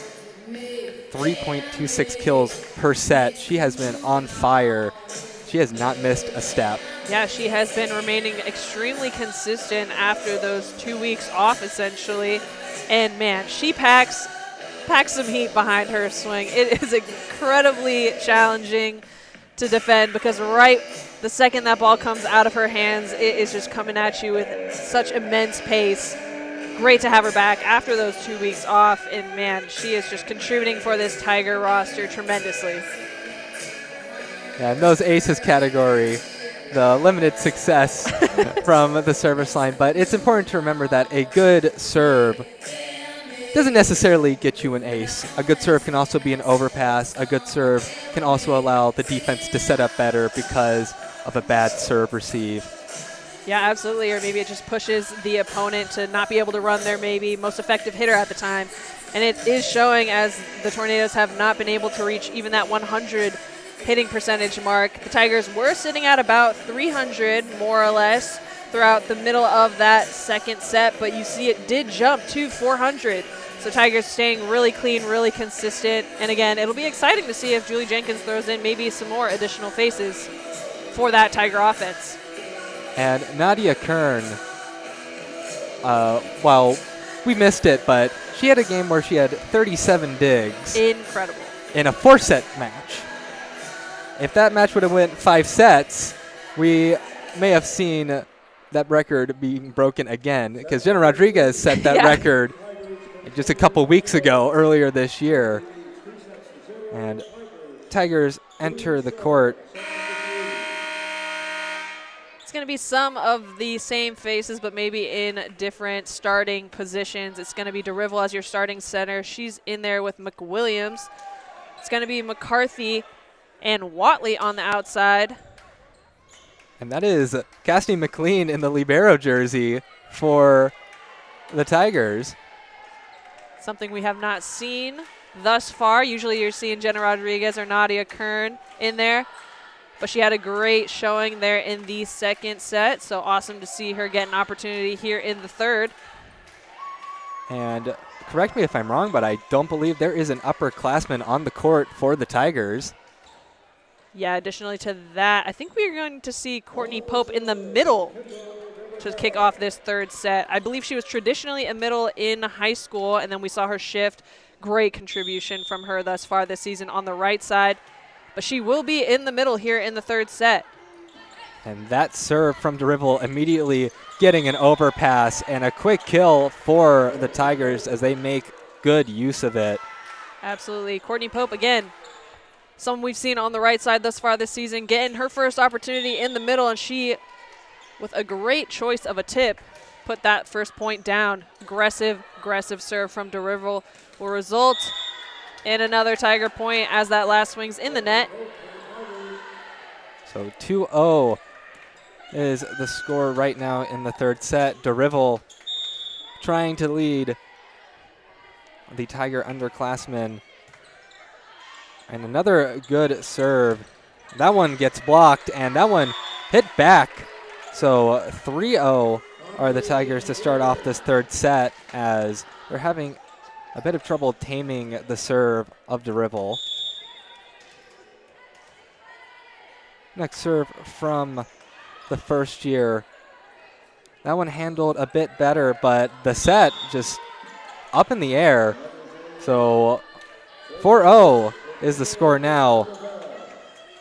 3.26 kills per set. She has been on fire. She has not missed a step. Yeah, she has been remaining extremely consistent after those 2 weeks off, essentially. And, man, she packs some heat behind her swing. It is incredibly challenging to defend because right the second that ball comes out of her hands, it is just coming at you with such immense pace. Great to have her back after those 2 weeks off. And, man, she is just contributing for this Tiger roster tremendously. Yeah, in those aces category, the limited success from the service line. But it's important to remember that a good serve doesn't necessarily get you an ace. A good serve can also be an overpass. A good serve can also allow the defense to set up better because of a bad serve receive. Yeah, absolutely. Or maybe it just pushes the opponent to not be able to run their maybe most effective hitter at the time. And it is showing as the Tornadoes have not been able to reach even that 100 hitting percentage mark. The Tigers were sitting at about 300 more or less throughout the middle of that second set, but you see it did jump to 400. So Tigers staying really clean, really consistent. And again, it'll be exciting to see if Julie Jenkins throws in maybe some more additional faces for that Tiger offense. And Nadia Kern, well, we missed it, but she had a game where she had 37 digs. Incredible. In a 4-set match. If that match would have went 5 sets, we may have seen that record being broken again, because Jenna Rodriguez set that record just a couple weeks ago, earlier this year. And Tigers enter the court. It's going to be some of the same faces, but maybe in different starting positions. It's going to be DeRivel as your starting center. She's in there with McWilliams. It's going to be McCarthy and Watley on the outside. And that is Cassidy McLean in the libero jersey for the Tigers. Something we have not seen thus far. Usually you're seeing Jenna Rodriguez or Nadia Kern in there. But she had a great showing there in the second set, so awesome to see her get an opportunity here in the third. And correct me if I'm wrong, but I don't believe there is an upperclassman on the court for the Tigers. Yeah, additionally to that, I think we are going to see Courtney Pope in the middle to kick off this third set. I believe she was traditionally a middle in high school, and then we saw her shift. Great contribution from her thus far this season on the right side. But she will be in the middle here in the third set. And that serve from DeRivel immediately getting an overpass and a quick kill for the Tigers as they make good use of it. Absolutely. Courtney Pope, again, someone we've seen on the right side thus far this season, getting her first opportunity in the middle, and she, with a great choice of a tip, put that first point down. Aggressive serve from DeRivel will result in another Tiger point as that last swings in the net. So 2-0 is the score right now in the third set. DeRivel trying to lead the Tiger underclassmen. And another good serve. That one gets blocked, and that one hit back. So 3-0 are the Tigers to start off this third set as they're having a bit of trouble taming the serve of DeRivel. Next serve from the first year. That one handled a bit better, but the set just up in the air. So 4-0 is the score now.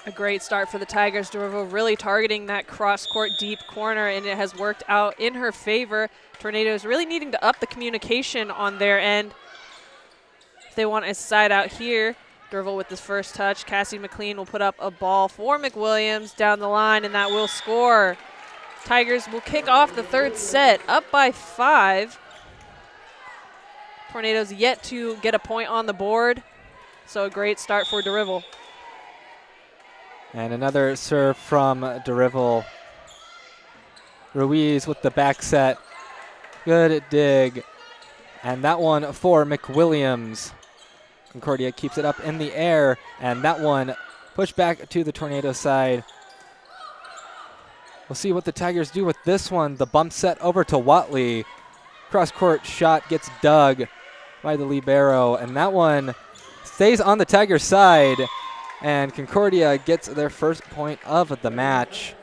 A great start for the Tigers. DeRivel really targeting that cross-court deep corner, and it has worked out in her favor. Tornadoes really needing to up the communication on their end. If they want a side out here, DeRivel with this first touch. Cassie McLean will put up a ball for McWilliams down the line, and that will score. Tigers will kick off the third set up by 5. Tornadoes yet to get a point on the board, so a great start for DeRivel. And another serve from DeRivel. Ruiz with the back set. Good dig. And that one for McWilliams. Concordia keeps it up in the air, and that one pushed back to the Tornado side. We'll see what the Tigers do with this one. The bump set over to Watley. Cross-court shot gets dug by the libero, and that one stays on the Tigers side, and Concordia gets their first point of the match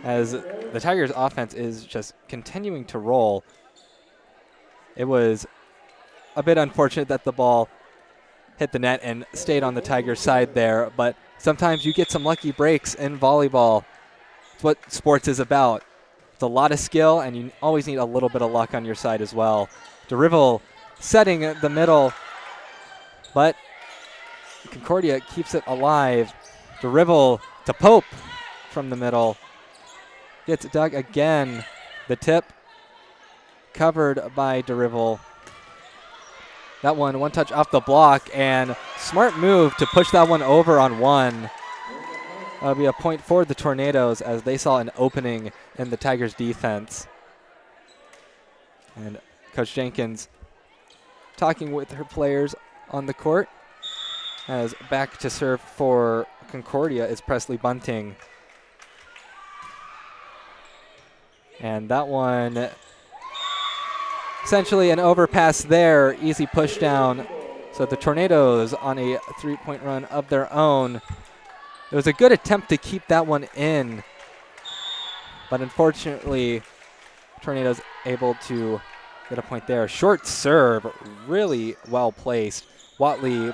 as the Tigers offense is just continuing to roll. It was a bit unfortunate that the ball hit the net and stayed on the Tigers side there, but sometimes you get some lucky breaks in volleyball. It's what sports is about. It's a lot of skill, and you always need a little bit of luck on your side as well. DeRivel setting the middle, but Concordia keeps it alive. DeRivel to Pope from the middle. Gets dug again. The tip covered by DeRivel. That one touch off the block, and smart move to push that one over on one. That'll be a point for the Tornadoes as they saw an opening in the Tigers defense. And Coach Jenkins talking with her players on the court as back to serve for Concordia is Presley Bunting. And that one, essentially an overpass there, easy push down. So the Tornadoes on a 3-point run of their own. It was a good attempt to keep that one in, but unfortunately, Tornadoes able to get a point there. Short serve, really well placed. Watley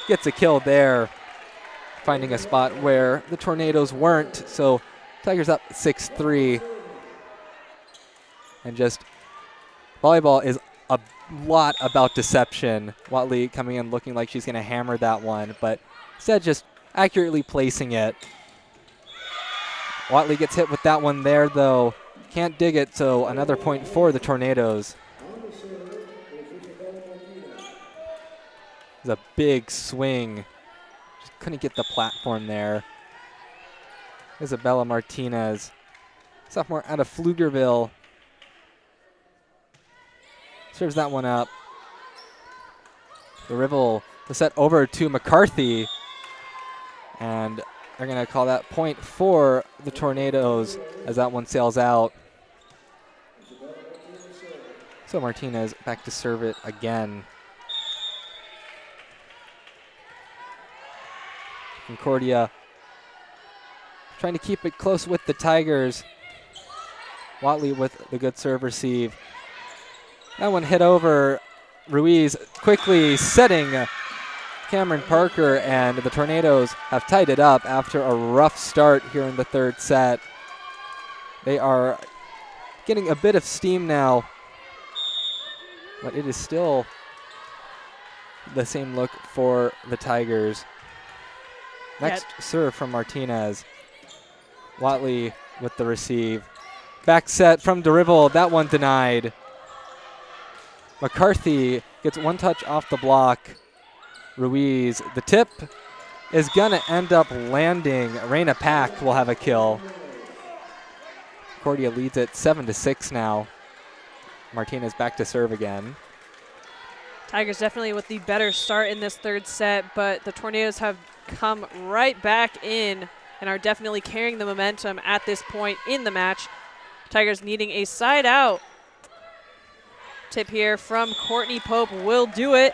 gets a kill there, finding a spot where the Tornadoes weren't. So Tigers up 6-3. And just volleyball is a lot about deception. Watley coming in looking like she's going to hammer that one, but instead just accurately placing it. Watley gets hit with that one there, though. Can't dig it, so another point for the Tornadoes. It's a big swing. Just couldn't get the platform there. Isabella Martinez, sophomore out of Pflugerville. Serves that one up. The Rivel, the set over to McCarthy. And they're going to call that point for the Tornadoes as that one sails out. So Martinez back to serve it again. Concordia trying to keep it close with the Tigers. Watley with the good serve receive. That one hit over. Ruiz quickly setting Cameron Parker, and the Tornadoes have tied it up after a rough start here in the third set. They are getting a bit of steam now, but it is still the same look for the Tigers. Next serve from Martinez. Watley with the receive. Back set from DeRivel. That one denied. McCarthy gets one touch off the block. Ruiz, the tip is going to end up landing. Raina Pack will have a kill. Concordia leads it 7-6 now. Martinez back to serve again. Tigers definitely with the better start in this third set, but the Tornadoes have come right back in and are definitely carrying the momentum at this point in the match. Tigers needing a side out. Tip here from Courtney Pope will do it.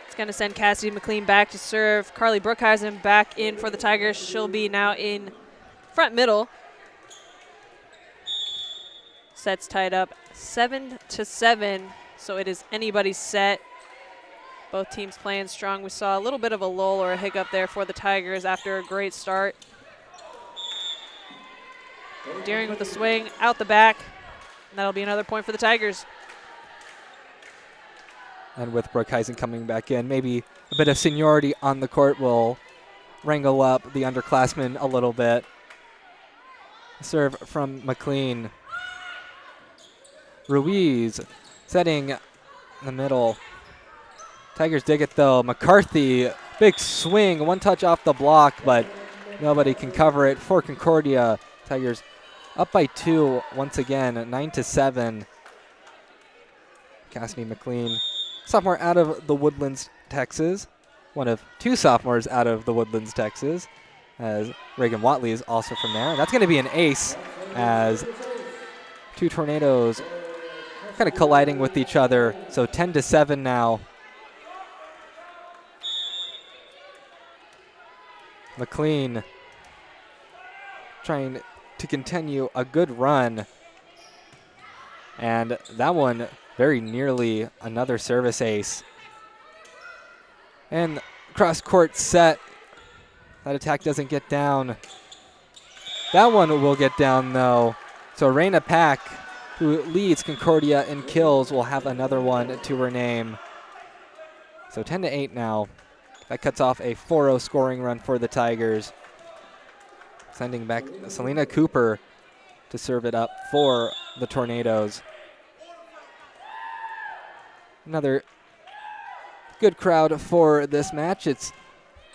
It's going to send Cassidy McLean back to serve. Carly Brookhuizen back in for the Tigers. She'll be now in front middle. Set's tied up 7-7, so it is anybody's set. Both teams playing strong. We saw a little bit of a lull or a hiccup there for the Tigers after a great start. Deering with a swing out the back. And that'll be another point for the Tigers. And with Brookhuizen coming back in, maybe a bit of seniority on the court will wrangle up the underclassmen a little bit. Serve from McLean. Ruiz setting in the middle. Tigers dig it though. McCarthy, big swing, one touch off the block, but nobody can cover it for Concordia. Tigers up by 2 once again, 9-7. Cassidy McLean, sophomore out of the Woodlands, Texas. One of 2 sophomores out of the Woodlands, Texas, as Reagan Watley is also from there. That's going to be an ace as 2 Tornadoes kind of colliding with each other. So 10-7 now. McLean trying to continue a good run. And that one very nearly another service ace. And cross-court set. That attack doesn't get down. That one will get down, though. So Raina Pack, who leads Concordia in kills, will have another one to her name. So 10-8 now. That cuts off a 4-0 scoring run for the Tigers. Sending back Selena Cooper to serve it up for the Tornadoes. Another good crowd for this match. It's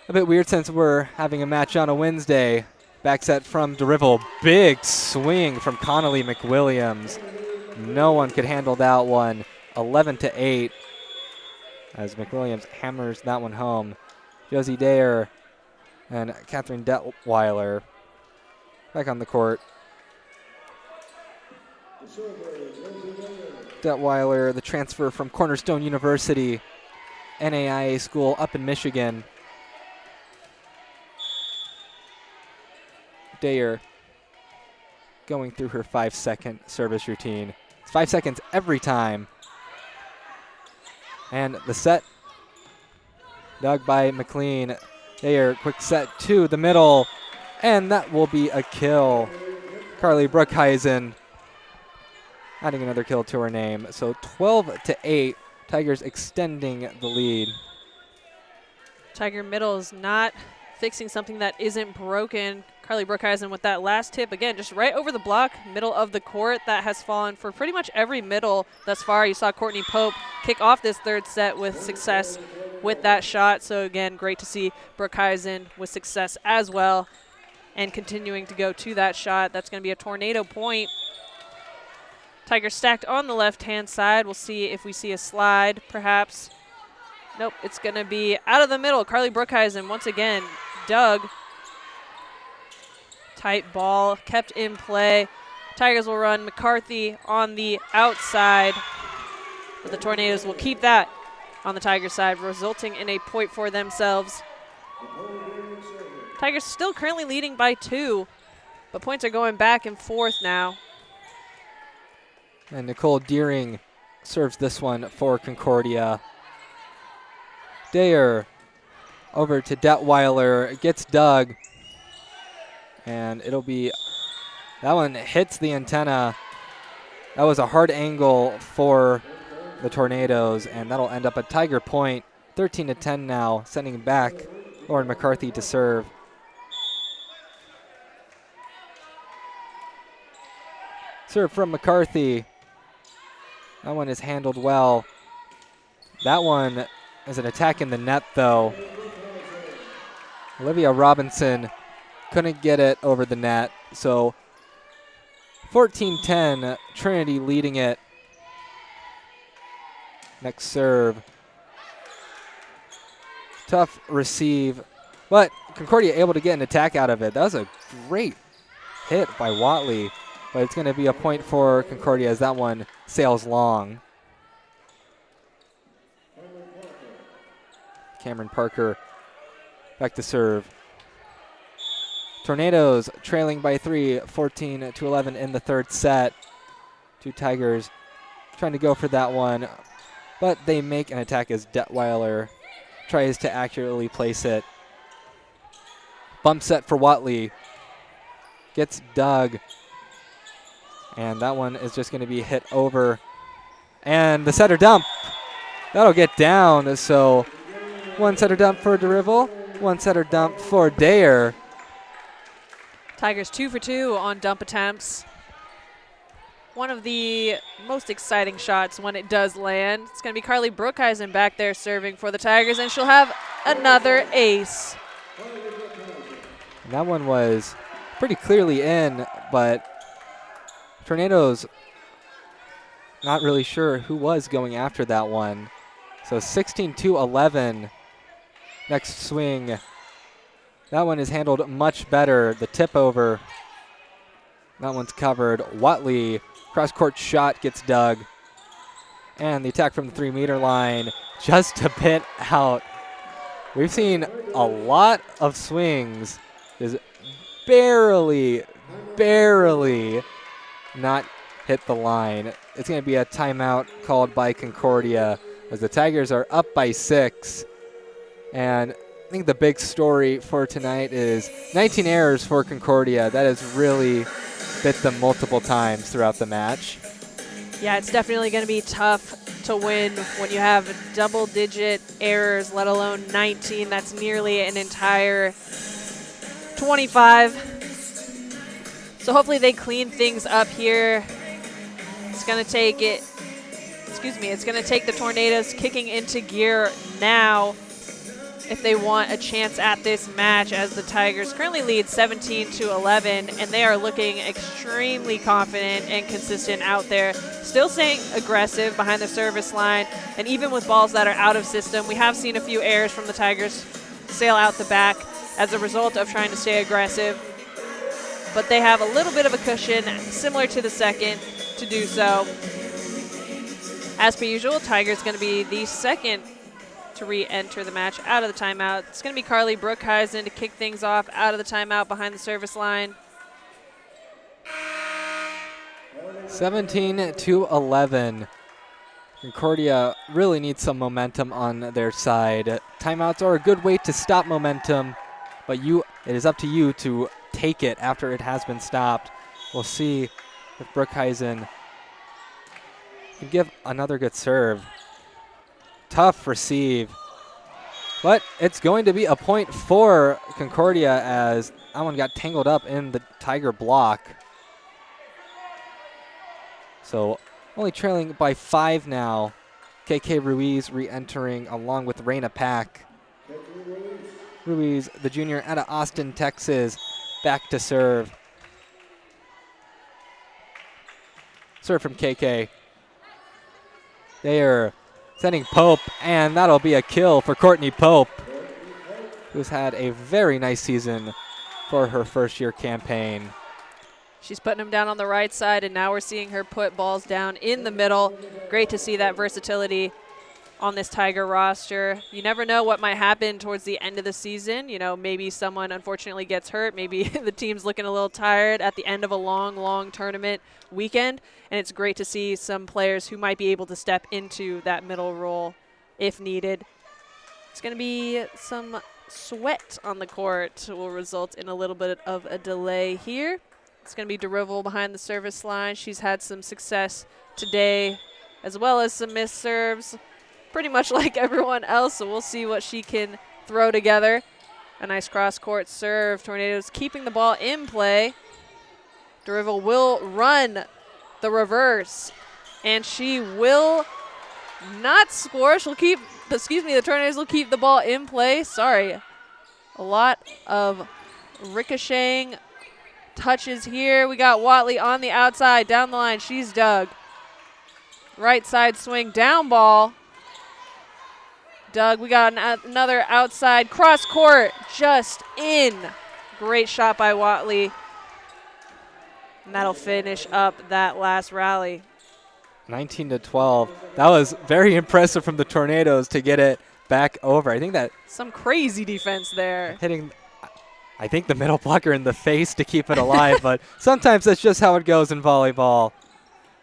a bit weird since we're having a match on a Wednesday. Back set from DeRivel. Big swing from Connolly McWilliams. No one could handle that one. 11-8 as McWilliams hammers that one home. Josie Dayer and Catherine Detweiler back on the court. Detweiler, the transfer from Cornerstone University, NAIA school up in Michigan. Dayer going through her 5-second service routine. It's 5 seconds every time. And the set dug by McLean. Dayer, quick set to the middle, and that will be a kill. Carly Brookhuizen adding another kill to her name. So 12-8, Tigers extending the lead. Tiger middle is not fixing something that isn't broken. Carly Brookhuizen with that last tip, again, just right over the block, middle of the court. That has fallen for pretty much every middle thus far. You saw Courtney Pope kick off this third set with success with that shot. So again, great to see Brookhuizen with success as well and continuing to go to that shot. That's going to be a tornado point. Tigers stacked on the left-hand side. We'll see if we see a slide, perhaps. Nope, it's going to be out of the middle. Carly Brookhuizen once again dug. Tight ball, kept in play. Tigers will run McCarthy on the outside, but the Tornadoes will keep that on the Tigers side, resulting in a point for themselves. Tigers still currently leading by 2, but points are going back and forth now. And Nicole Deering serves this one for Concordia. Dayer over to Detweiler, gets dug, and it'll be, that one hits the antenna. That was a hard angle for the Tornadoes, and that'll end up a Tiger point, 13-10 now, sending back Lauren McCarthy to serve. Serve from McCarthy. That one is handled well. That one is an attack in the net, though. Olivia Robinson couldn't get it over the net. So 14-10, Trinity leading it. Next serve. Tough receive, but Concordia able to get an attack out of it. That was a great hit by Watley, but it's going to be a point for Concordia as that one sails long. Cameron Parker back to serve. Tornadoes trailing by 3, 14-11 in the third set. 2 Tigers trying to go for that one, but they make an attack as Detweiler tries to accurately place it. Bump set for Watley. Gets dug. And that one is just going to be hit over. And the setter dump. That'll get down. So 1 setter dump for DeRivel, 1 setter dump for Dayer. Tigers 2 for 2 on dump attempts. One of the most exciting shots when it does land. It's going to be Carly Brookhuizen back there serving for the Tigers, and she'll have another ace. And that one was pretty clearly in, but Tornadoes not really sure who was going after that one. So 16-11. Next swing. That one is handled much better. The tip over. That one's covered. Watley, cross-court shot gets dug. And the attack from the 3-meter line just a bit out. We've seen a lot of swings. Just barely not hit the line. It's going to be a timeout called by Concordia as the Tigers are up by 6. And I think the big story for tonight is 19 errors for Concordia. That has really bit them multiple times throughout the match. Yeah, it's definitely going to be tough to win when you have double-digit errors, let alone 19. That's nearly an entire 25. So hopefully they clean things up here. It's going to take it. It's going to take the Tornadoes kicking into gear now if they want a chance at this match, as the Tigers currently lead 17-11, and they are looking extremely confident and consistent out there, still staying aggressive behind the service line, and even with balls that are out of system, we have seen a few errors from the Tigers sail out the back as a result of trying to stay aggressive, but they have a little bit of a cushion, similar to the second, to do so. As per usual, Tigers going to be the second to re-enter the match out of the timeout. It's going to be Carly Brookhuizen to kick things off out of the timeout behind the service line. 17-11. Concordia really needs some momentum on their side. Timeouts are a good way to stop momentum, but it is up to you to take it after it has been stopped. We'll see if Brookhuizen and give another good serve. Tough receive. But it's going to be a point for Concordia as that one got tangled up in the Tiger block. So only trailing by 5 now. KK Ruiz re-entering along with Raina Pack. Ruiz, the junior out of Austin, Texas, back to serve. Serve from KK. They are sending Pope, and that'll be a kill for Courtney Pope, who's had a very nice season for her first-year campaign. She's putting them down on the right side, and now we're seeing her put balls down in the middle. Great to see that versatility on this Tiger roster. You never know what might happen towards the end of the season. You know, maybe someone unfortunately gets hurt. Maybe the team's looking a little tired at the end of a long, long tournament weekend. And it's great to see some players who might be able to step into that middle role if needed. It's going to be some sweat on the court. Will result in a little bit of a delay here. It's going to be Derival behind the service line. She's had some success today, as well as some missed serves, pretty much like everyone else, so we'll see what she can throw together. A nice cross-court serve. Tornadoes keeping the ball in play. Derival will run the reverse, and she will not score. She'll keep, the Tornadoes will keep the ball in play. Sorry. A lot of ricocheting touches here. We got Watley on the outside, down the line. She's dug. Right side swing, down ball. Doug, we got another outside cross court, just in. Great shot by Watley. And that'll finish up that last rally. 19-12. That was very impressive from the Tornadoes to get it back over. I think that some crazy defense there. Hitting, I think, the middle blocker in the face to keep it alive, but sometimes that's just how it goes in volleyball.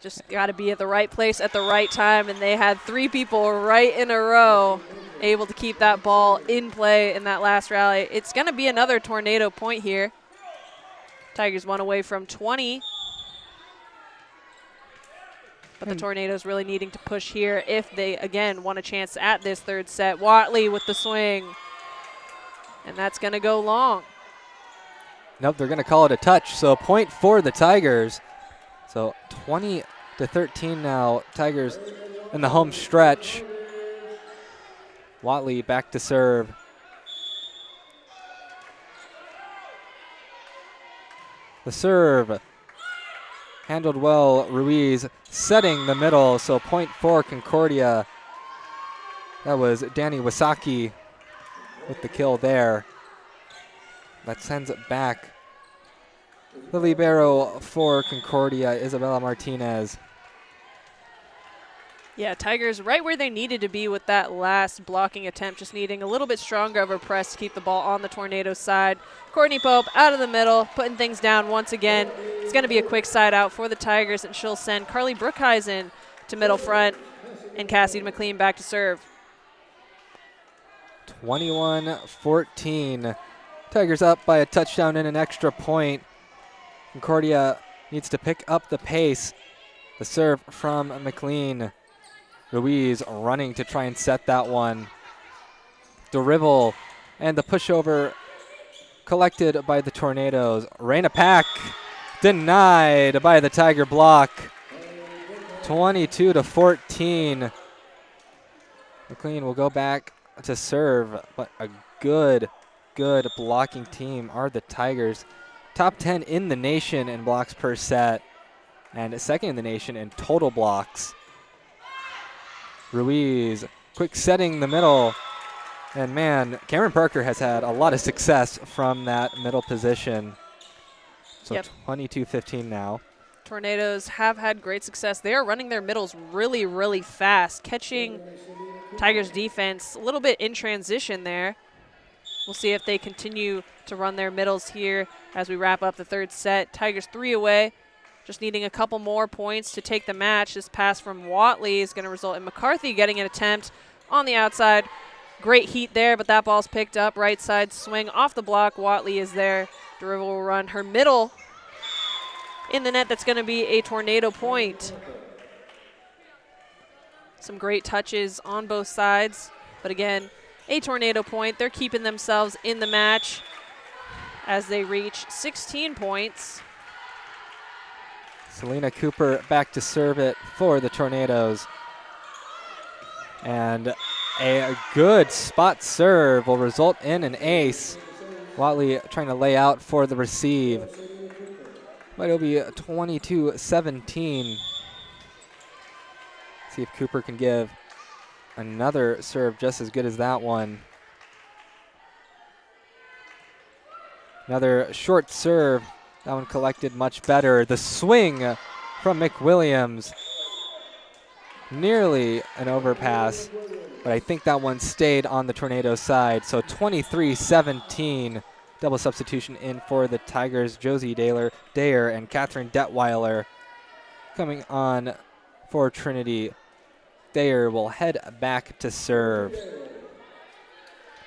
Just got to be at the right place at the right time, and they had 3 people right in a row able to keep that ball in play in that last rally. It's going to be another Tornado point here. Tigers 1 away from 20. But the Tornadoes really needing to push here if they, again, want a chance at this third set. Watley with the swing. And that's going to go long. Nope, they're going to call it a touch. So a point for the Tigers. So 20-13 now. Tigers in the home stretch. Watley back to serve. The serve handled well. Ruiz setting the middle. So point for Concordia. That was Danny Wasaki with the kill there. That sends it back. The libero for Concordia, Isabella Martinez. Yeah, Tigers right where they needed to be with that last blocking attempt, just needing a little bit stronger of a press to keep the ball on the Tornado side. Courtney Pope out of the middle, putting things down once again. It's going to be a quick side out for the Tigers, and she'll send Carly Brookhuizen to middle front and Cassie McLean back to serve. 21-14. Tigers up by a touchdown and an extra point. Concordia needs to pick up the pace. The serve from McLean. Ruiz running to try and set that one. Derival and the pushover collected by the Tornadoes. Raina Pack denied by the Tiger block. 22-14. McLean will go back to serve, but a good blocking team are the Tigers. Top 10 in the nation in blocks per set and second in the nation in total blocks. Ruiz, quick setting the middle. And man, Cameron Parker has had a lot of success from that middle position. So 22-15 now. Tornadoes have had great success. They are running their middles really, really fast, catching Tigers defense a little bit in transition there. We'll see if they continue to run their middles here as we wrap up the third set. Tigers 3 away, just needing a couple more points to take the match. This pass from Watley is going to result in McCarthy getting an attempt on the outside. Great heat there, but that ball's picked up. Right side swing off the block. Watley is there. Derival will run her middle in the net. That's going to be a Tornado point. Some great touches on both sides. But again, a tornado point. They're keeping themselves in the match as they reach 16 points. Selena Cooper back to serve it for the Tornadoes. And a good spot serve will result in an ace. Watley trying to lay out for the receive. But it'll be 22-17. See if Cooper can give another serve just as good as that one. Another short serve. That one collected much better. The swing from McWilliams. Nearly an overpass, but I think that one stayed on the Tornado side. So 23-17. Double substitution in for the Tigers. Josie Dayer and Catherine Detweiler coming on for Trinity. Dayer will head back to serve.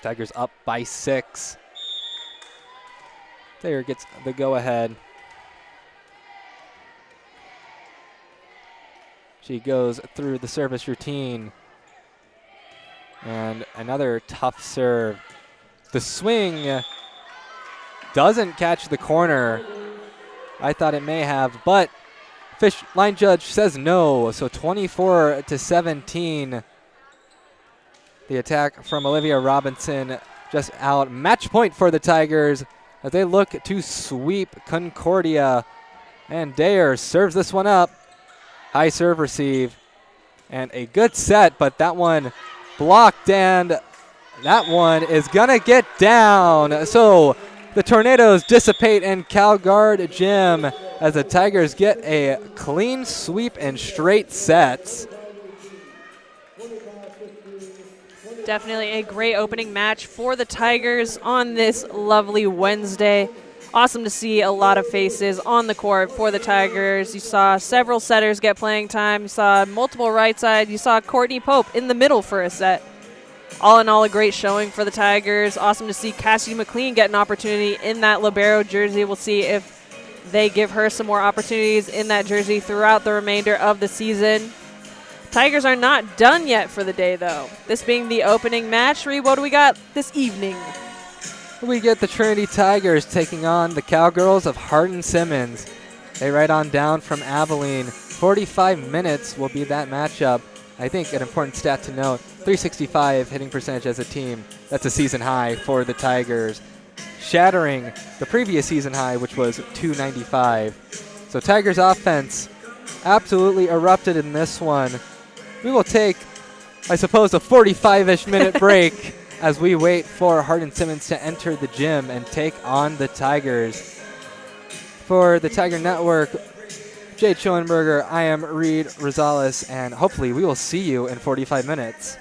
Tigers up by 6. Dayer gets the go-ahead. She goes through the service routine. And another tough serve. The swing doesn't catch the corner. I thought it may have, but line judge says no. So 24-17. The attack from Olivia Robinson just out. Match point for the Tigers as they look to sweep Concordia. And Dayer serves this one up. High serve receive. And a good set, but that one blocked, and that one is gonna get down. So the Tornadoes dissipate in CalGuard Gym as the Tigers get a clean sweep and straight sets. Definitely a great opening match for the Tigers on this lovely Wednesday. Awesome to see a lot of faces on the court for the Tigers. You saw several setters get playing time. You saw multiple right side. You saw Courtney Pope in the middle for a set. All in all, a great showing for the Tigers. Awesome to see Cassie McLean get an opportunity in that libero jersey. We'll see if they give her some more opportunities in that jersey throughout the remainder of the season. Tigers are not done yet for the day, though. This being the opening match. Reed, what do we got this evening? We get the Trinity Tigers taking on the Cowgirls of Hardin Simmons. They ride on down from Abilene. 45 minutes will be that matchup. I think an important stat to note, 365 hitting percentage as a team. That's a season high for the Tigers, shattering the previous season high, which was 295. So Tigers offense absolutely erupted in this one. We will take, I suppose, a 45-ish minute break as we wait for Hardin Simmons to enter the gym and take on the Tigers. For the Tiger Network, Jade Schoenberger, I am Reed Rosales, and hopefully we will see you in 45 minutes.